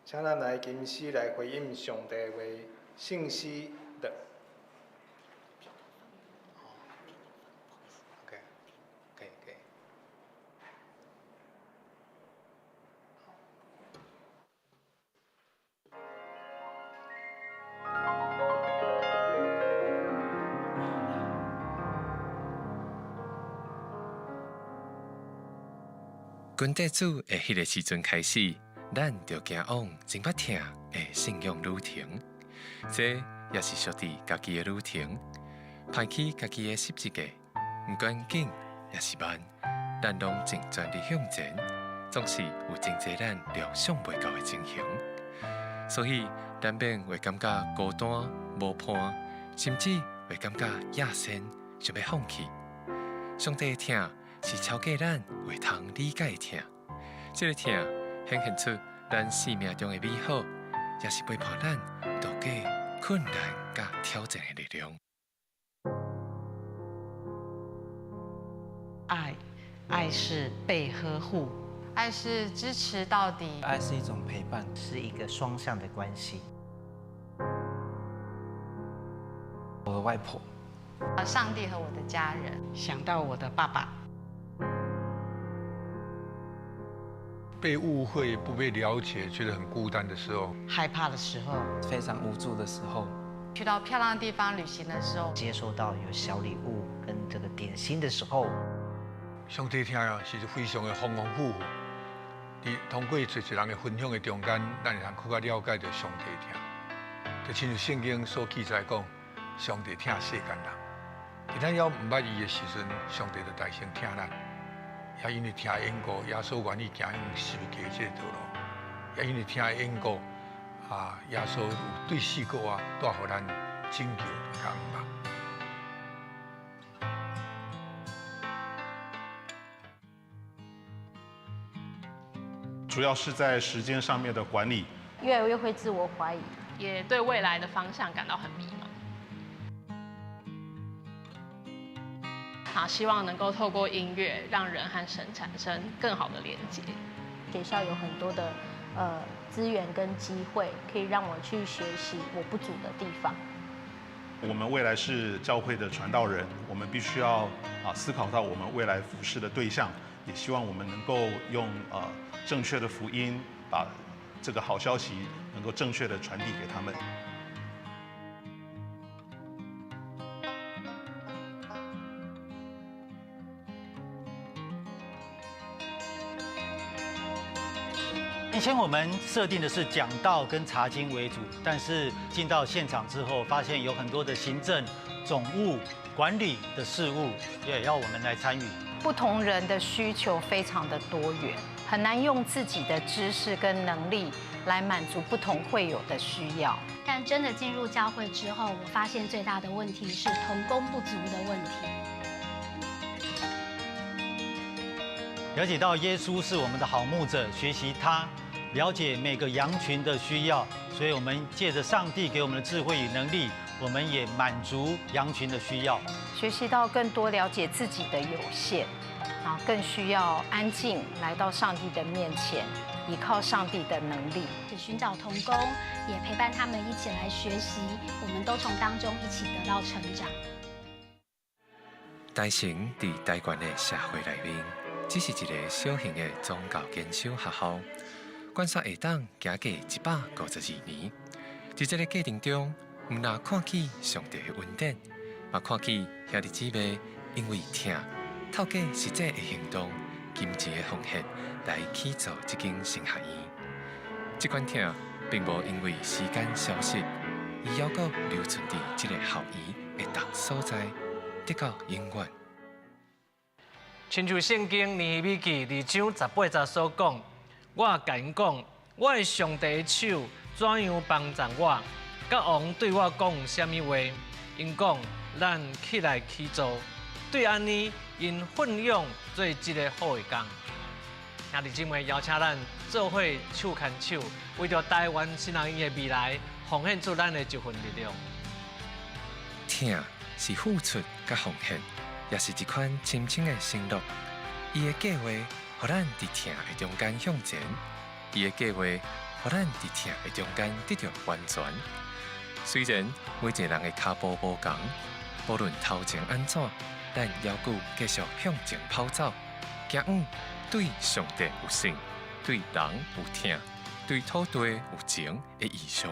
请咱来吟诗来回应上帝的话，信息的。OK， 可以。阮地主的迄个时阵开始，咱就行往真捌听的信仰旅程。这也是属于家己的旅程，排起家己的十字架，不管紧也是慢，咱拢尽全力向前，总是有真侪咱料想袂到的情形，所以难免会感觉孤单、无伴，甚至会感觉野生，想要放弃。上帝的疼是超过咱会通理解的疼，这个疼显现出咱生命中的美好，也是陪伴咱度过困难甲挑战的力量。爱是被呵护，爱是支持到底，爱是一种陪伴，是一个双向的关系。我的外婆，上帝和我的家人，想到我的爸爸，被误会、不被了解，觉得很孤单的时候，害怕的时候，非常无助的时候，去到漂亮的地方旅行的时候，接收到有小礼物跟这个点心的时候，上帝听啊是非常的丰丰富富。你通过一人的分享的中间，咱会通更加了解到上帝听。就亲像圣经所记载讲，上帝听世间人。伫咱要唔捌伊的时阵，上帝就大声听咱。也因为听因果，耶稣愿意行用十字架这条路。也因为听因果，耶稣有对四个带予咱拯救甲恩望。主要是在时间上面的管理，越来越会自我怀疑，也对未来的方向感到很迷茫。希望能够透过音乐，让人和神产生更好的连接。学校有很多的资源跟机会，可以让我去学习我不足的地方。我们未来是教会的传道人，我们必须要思考到我们未来服侍的对象，也希望我们能够用正确的福音，把这个好消息能够正确的传递给他们。以前我们设定的是讲道跟查经为主，但是进到现场之后，发现有很多的行政、总务、管理的事务，也要我们来参与。不同人的需求非常的多元，很难用自己的知识跟能力来满足不同会友的需要。但真的进入教会之后，我发现最大的问题是同工不足的问题。了解到耶稣是我们的好牧者，学习他。了解每个羊群的需要，所以我们借着上帝给我们的智慧与能力，我们也满足羊群的需要。学习到更多了解自己的有限，然后更需要安静来到上帝的面前，依靠上帝的能力，寻找同工，也陪伴他们一起来学习，我们都从当中一起得到成长。大城伫台湾的社会内面，只是一个小型的宗教研修学校。观察会当行过152年，在这个过程中，毋但看见上帝的恩典，也看见兄弟姊妹因为疼，透过实际的行动、金钱的奉献来起造这间神学院。这款疼并无因为时间消失，而犹阁留存伫这个校园的各所在，直到永远。亲像圣经尼希米记2章18节所讲。我甲因讲，我的上帝的手怎样帮助我？甲王对我讲什么话？因讲，咱起来起做。对安尼，因奋勇做一个好的工。兄弟姊妹，邀请咱做伙手牵手，为着台湾新人院的未来，奉献出咱的一份力量。疼是付出甲奉献，也是一款深深的承诺。伊的计划。互咱伫疼的中间向前，伊的计划，互咱伫疼的中间得到完全。虽然每一个人的脚步无同，无论头前安怎，咱犹顾继续向前跑走，行往对上帝有信、对人有疼、对土地有情的意向。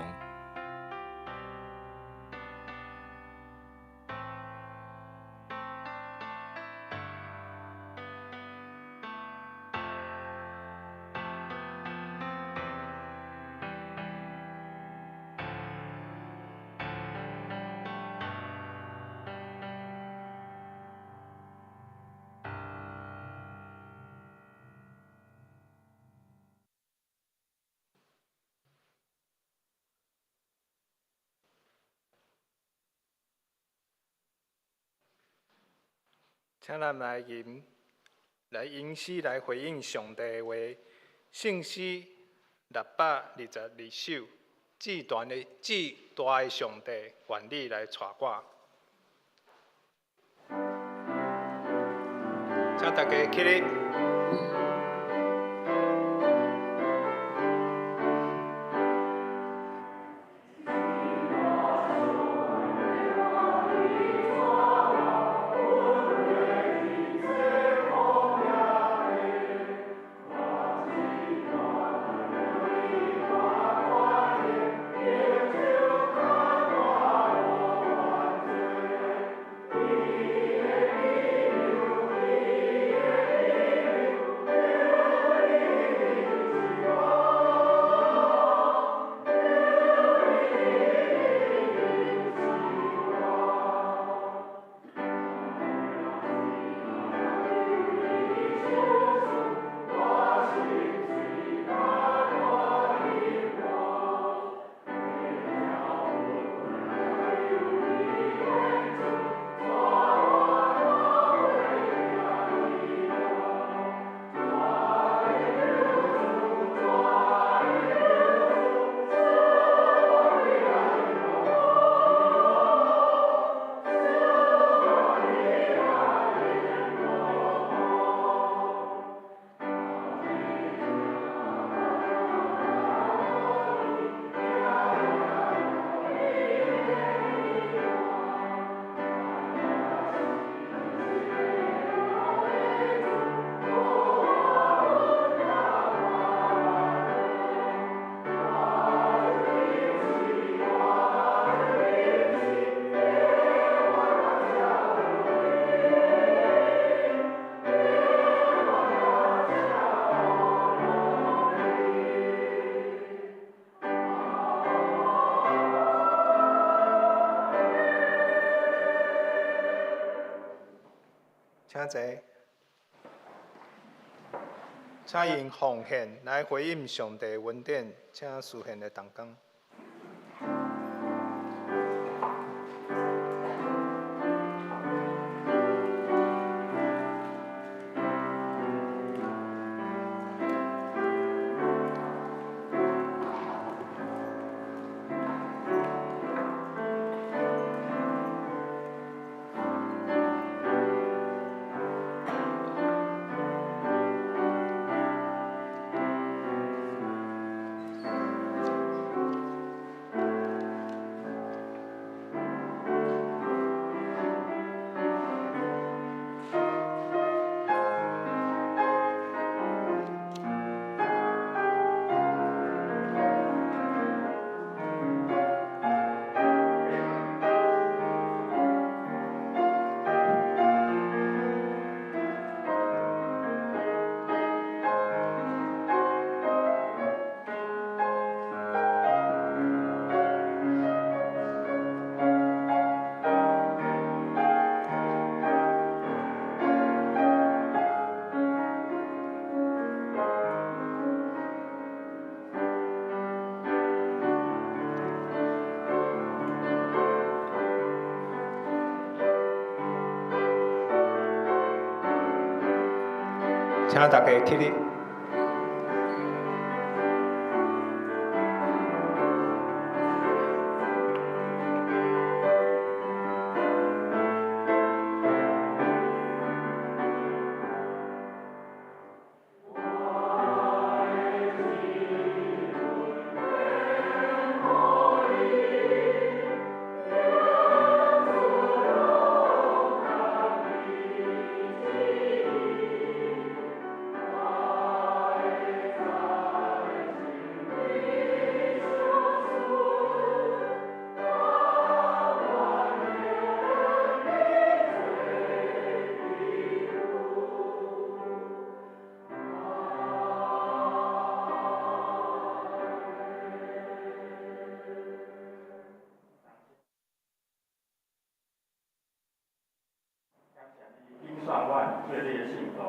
请咱来吟诗来回应上帝的话。圣诗622首，至大的上帝愿你来带我。请大家起立。请坐，请用奉献来回应上帝恩典，请事献的同工。请大家起立。算阮最烈的信徒，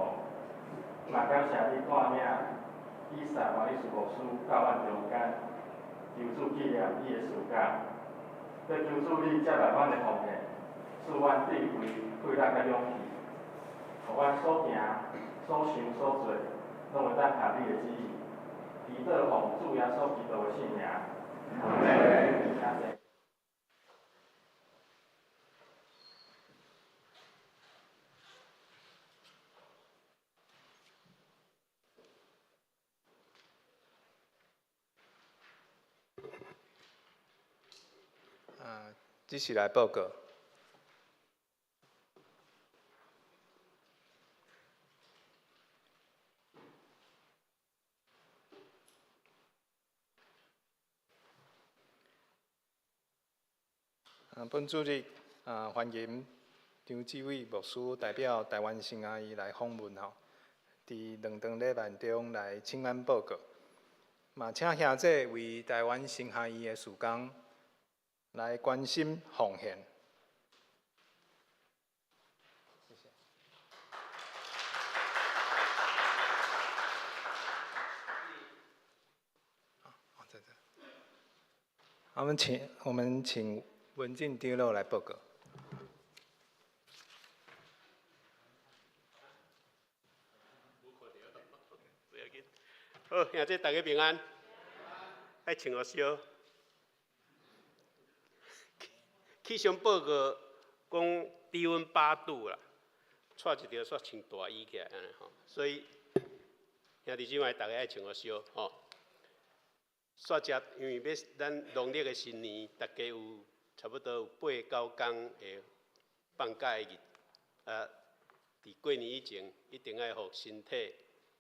也感谢你看命，以善华历史牧师教阮中间，求主纪念伊的事件，要求主你接纳阮的奉献，使阮智慧、慧力甲勇气，互阮所行、所想、所做，拢会当合你的旨意，祈祷奉主耶稣基督的圣名。阿门。只是来报告。本主日欢迎张志伟牧师代表台湾圣阿姨来访问吼，伫2场礼拜中来请安报告。嘛，请兄弟为台湾圣阿姨的事工来关心奉献。谢谢。在这。我们请文静长老来报告。好，兄弟大家平安。爱穿好烧。气象报告讲低温8度啦，带一条煞穿大衣起来安尼吼，所以兄弟姊妹大家爱穿好烧吼。煞只因为要咱农历的新年，大家有差不多有8到9天的放假的日，伫过年以前一定要互身体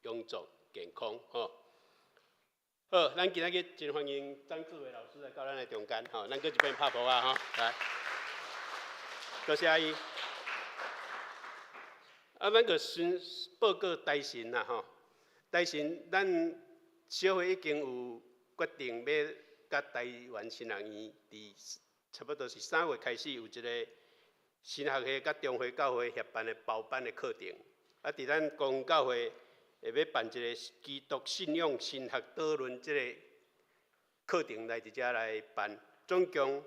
勇壮健康吼。好，咱今仔日真欢迎张志伟老师来到咱的中间吼，咱搁一遍拍鼓啊吼，来，多谢阿姨。咱个先报告台神啦吼，台神咱小会已经有决定要甲台湾新人院伫差不多是3月开始有一个新学系甲中华教会协办的包办的课程，伫咱公教会会要办一个基督信仰神学讨论这个课程来伫遮来办，总共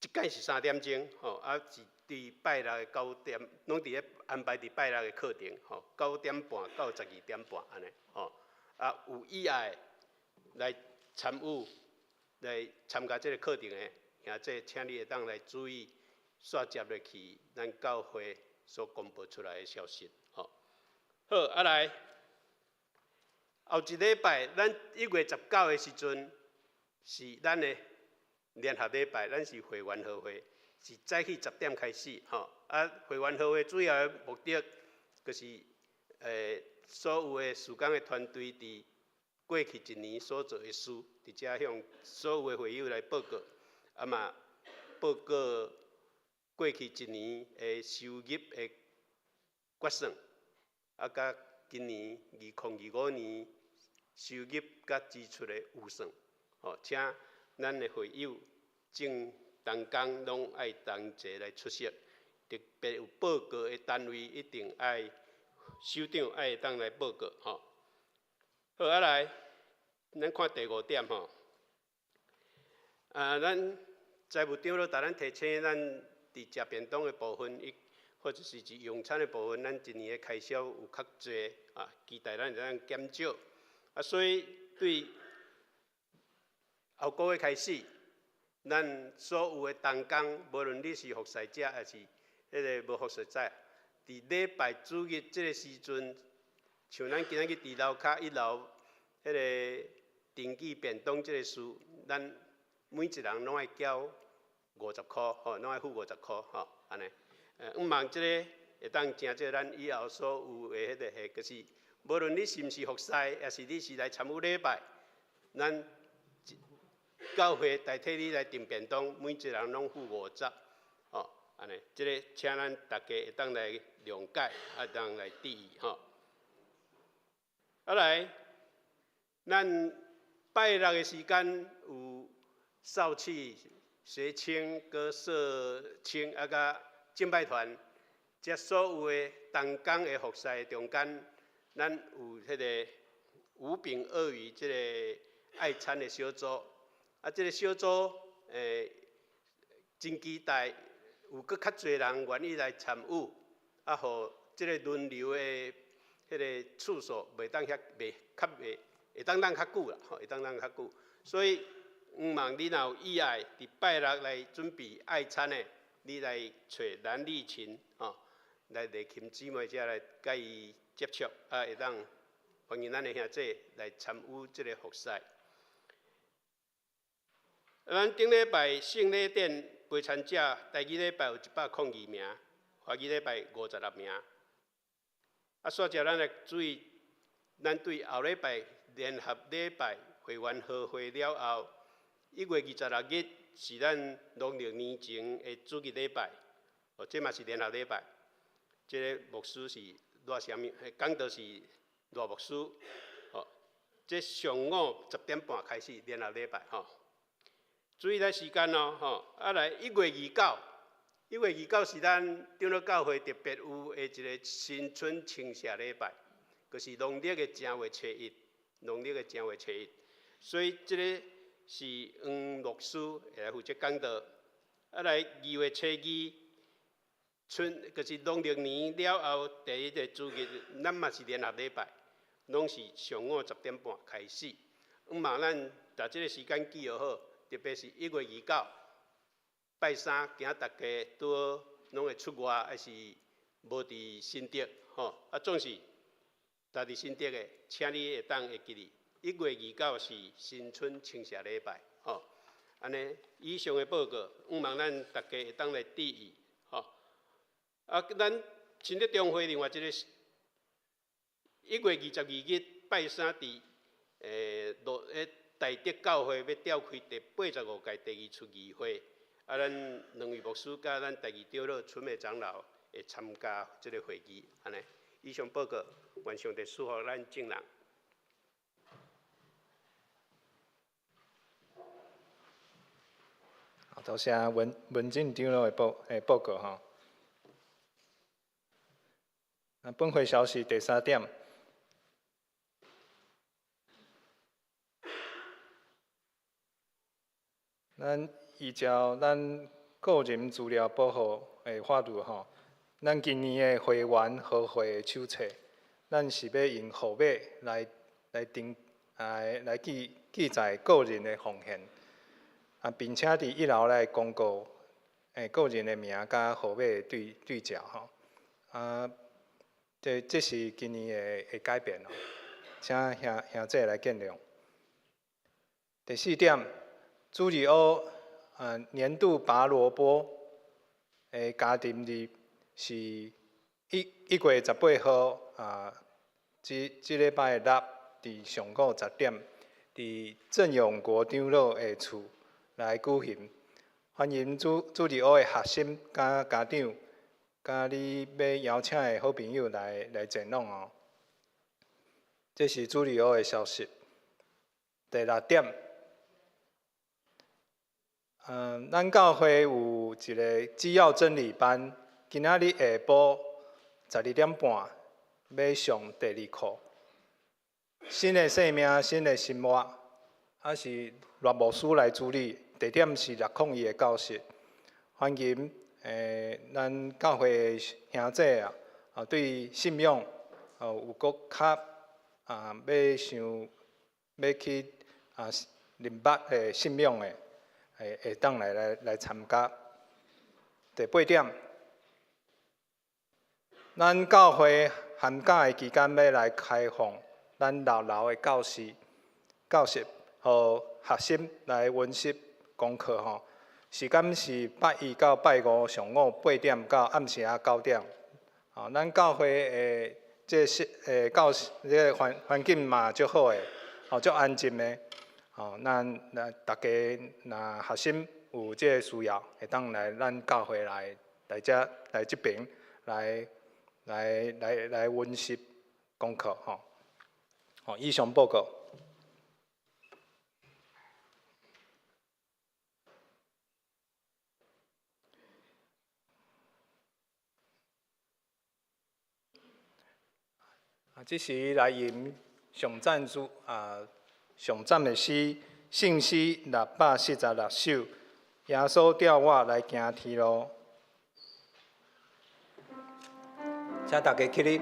一届是3点钟，吼，是伫拜六的9点，拢伫咧安排伫拜六的课程，吼，9点半到12点半安尼，吼，有意爱来参与来参加这个课程的兄弟，请你会当来注意刷接落去咱教会所公布出来的消息，吼。好，来，后一礼拜，咱1月19的时阵，是咱的联合礼拜，咱是会员好会，是早起10点开始，吼。会员好会主要的目的，就是所有的事工的团队伫过去1年所做的事，伫遮向所有的会友来报告，嘛报告过去1年的收入的决算。甲今年2025年收入甲支出的预算，吼，请咱的会友正同工拢爱同齐来出席，特别有报告的单位一定爱首长爱当来报告，吼。好，来，咱看第5点，吼。咱财务长老甲咱提醒咱伫食便当的部分，或者是用餐的部分，咱1年的开销有较侪，期待咱会当减少。所以对后个月开始，咱所有的同工，无论你是服侍者还是迄个无服侍者，伫礼拜主日这个时阵，像咱今仔日伫楼骹1楼迄个登记便当这个事，咱每一人拢爱交50块，吼，拢爱付50块，吼，安尼。毋望即个会当成就咱以后所有的迄个，就是无论你是毋是服侍，也是你是来参与礼拜，咱教会代替你来订便当，每一人拢付50，吼，安尼，即个请咱大家会当来谅解，当来注意，吼。来，咱拜六的时间有少气、学青、歌社青，甲敬拜团，这所有的同工的服侍中间，咱有迄个5饼2鱼这个爱餐的小组，这个小组真期待有搁较侪人愿意来参与，啊，互即个轮流的迄个次数袂当遐会当较久啦，吼，会当较久。所以，望你若有意爱伫拜六来准备爱餐的，你来找蓝丽琴，吼，来丽琴姊妹遮来甲伊接触，啊，会当欢迎咱的兄弟来参与即个服侍。咱顶礼拜圣礼典陪餐者，第二礼拜有102名，华语礼拜56名。啊，煞只咱来注意，咱对后礼拜联合礼拜会员和会了后，1月26日是咱农历年前的主日礼拜，哦，这嘛是联合礼拜。这个牧师是赖什么？讲道是赖牧师，哦，这上午10点半开始联合礼拜，吼。注意咱时间哦，吼，啊来1月29，1月29是咱长老教会特别有的一个新春庆社礼拜，就是农历的正月初1，农历的正月初1，所以这个是牧师会来负责讲道。啊来2月初2，就是农历年了后第一个主日，咱嘛是联合礼拜，拢是上午10点半开始。望咱把这个时间记号好。特别是1月29，拜三，惊大家都拢会出外，还是无伫新竹，吼，啊，总是家伫新竹的，请你会当会记哩。1月29是新春庆社礼拜，吼，安尼以上的报告，望咱大家会当来注意，吼。啊，咱新竹中会另外一个1月22日拜三伫大德教会要召开第85届第2次议会，啊，咱2位牧师甲咱第2长老春美长老会参加这个会议，安尼。以上报告，愿上帝赐福咱众人。好，多谢文静长老的报告吼。啊，本会消息第3点。咱依照咱个人资料保护的法律吼，咱今年的会员和会的手册，咱是要用号码来记载个人的奉献，啊，并且伫1楼来公告个人的名甲号码的对照吼，啊，这是今年的改变哦，请兄弟来见谅。第4点。主日学年度拔萝卜的家庭日是1月18号这礼拜六伫上午10点，伫郑永国长老的厝来举行。欢迎主日学的学生甲家长，甲你要邀请的好朋友来前往哦。这是主日学的消息。第6点。咱教会有一个基要真理班，今仔日下晡12点半要上第2课。新的生命，新的生活，啊是赖牧师来主理，地点是602的教室。欢迎咱教会的兄弟啊，对信仰有搁较要去明白的信仰的。会当来参加。第8点，咱教会寒假的期间要来开放咱6楼的教室，互学生来温习功课吼。时间是拜1到拜5上午8点到暗时9点。哦，咱教会的这环境嘛足好的，哦足安静的。哦，咱大家若学生有这个需要，会当来咱教会来这边来温习功课吼。好，以上报告。这是来源上赞助上赞的诗，圣诗646首，耶稣调我来行天路。请大家起立。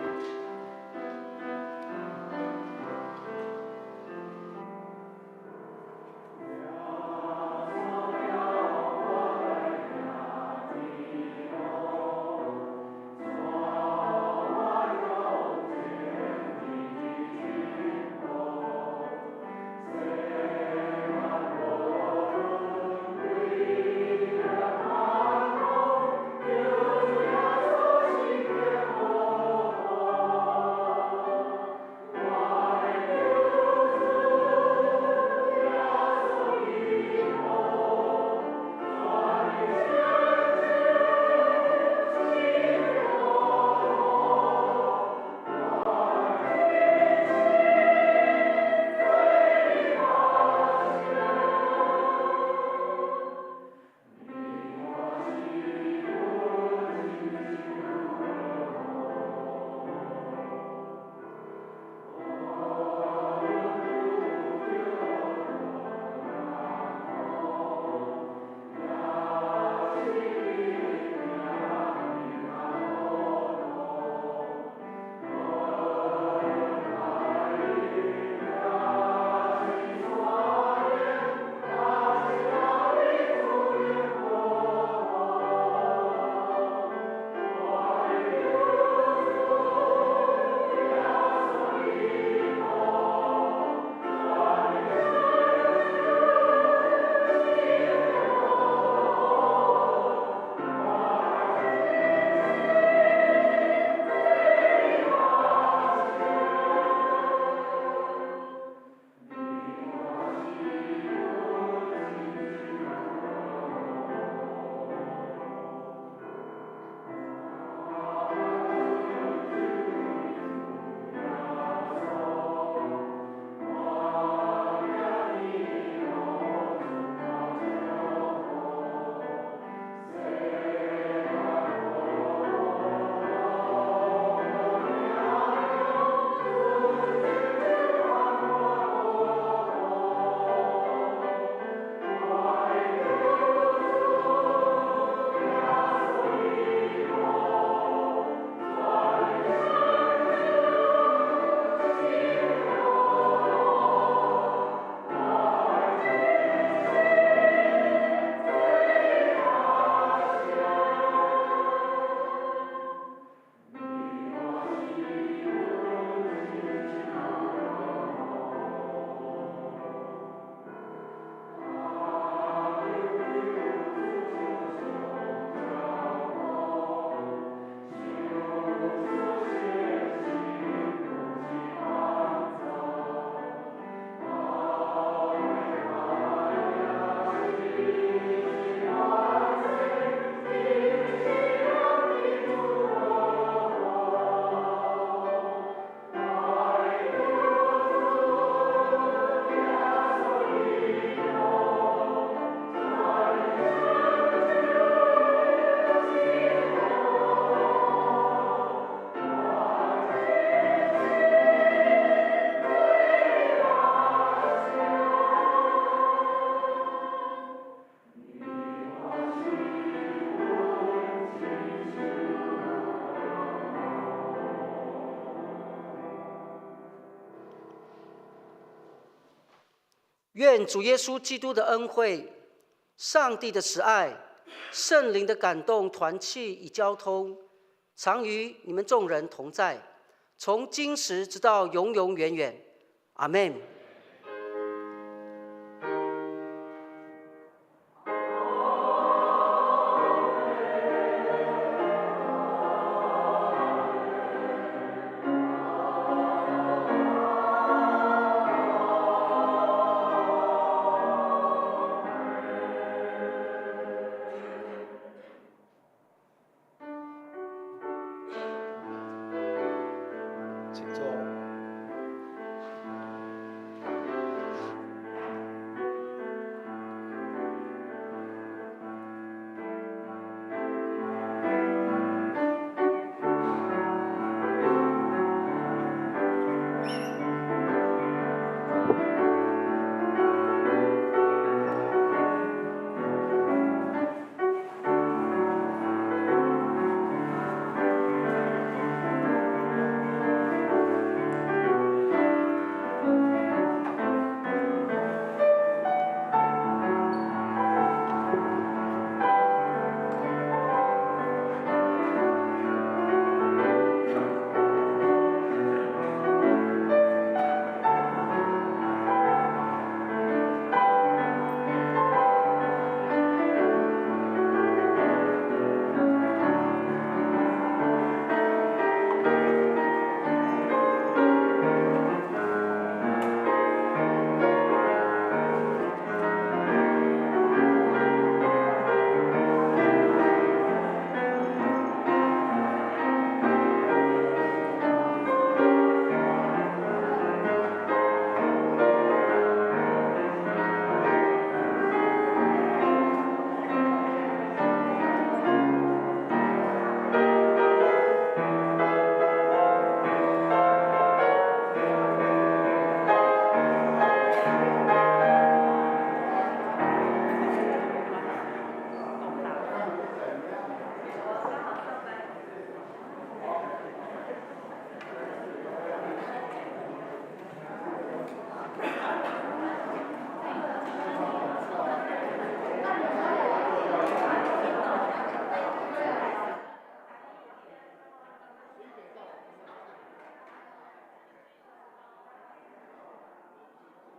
愿主耶稣基督的恩惠、上帝的慈爱、圣灵的感动、团契与交通，常与你们众人同在，从今时直到永永远远。阿们。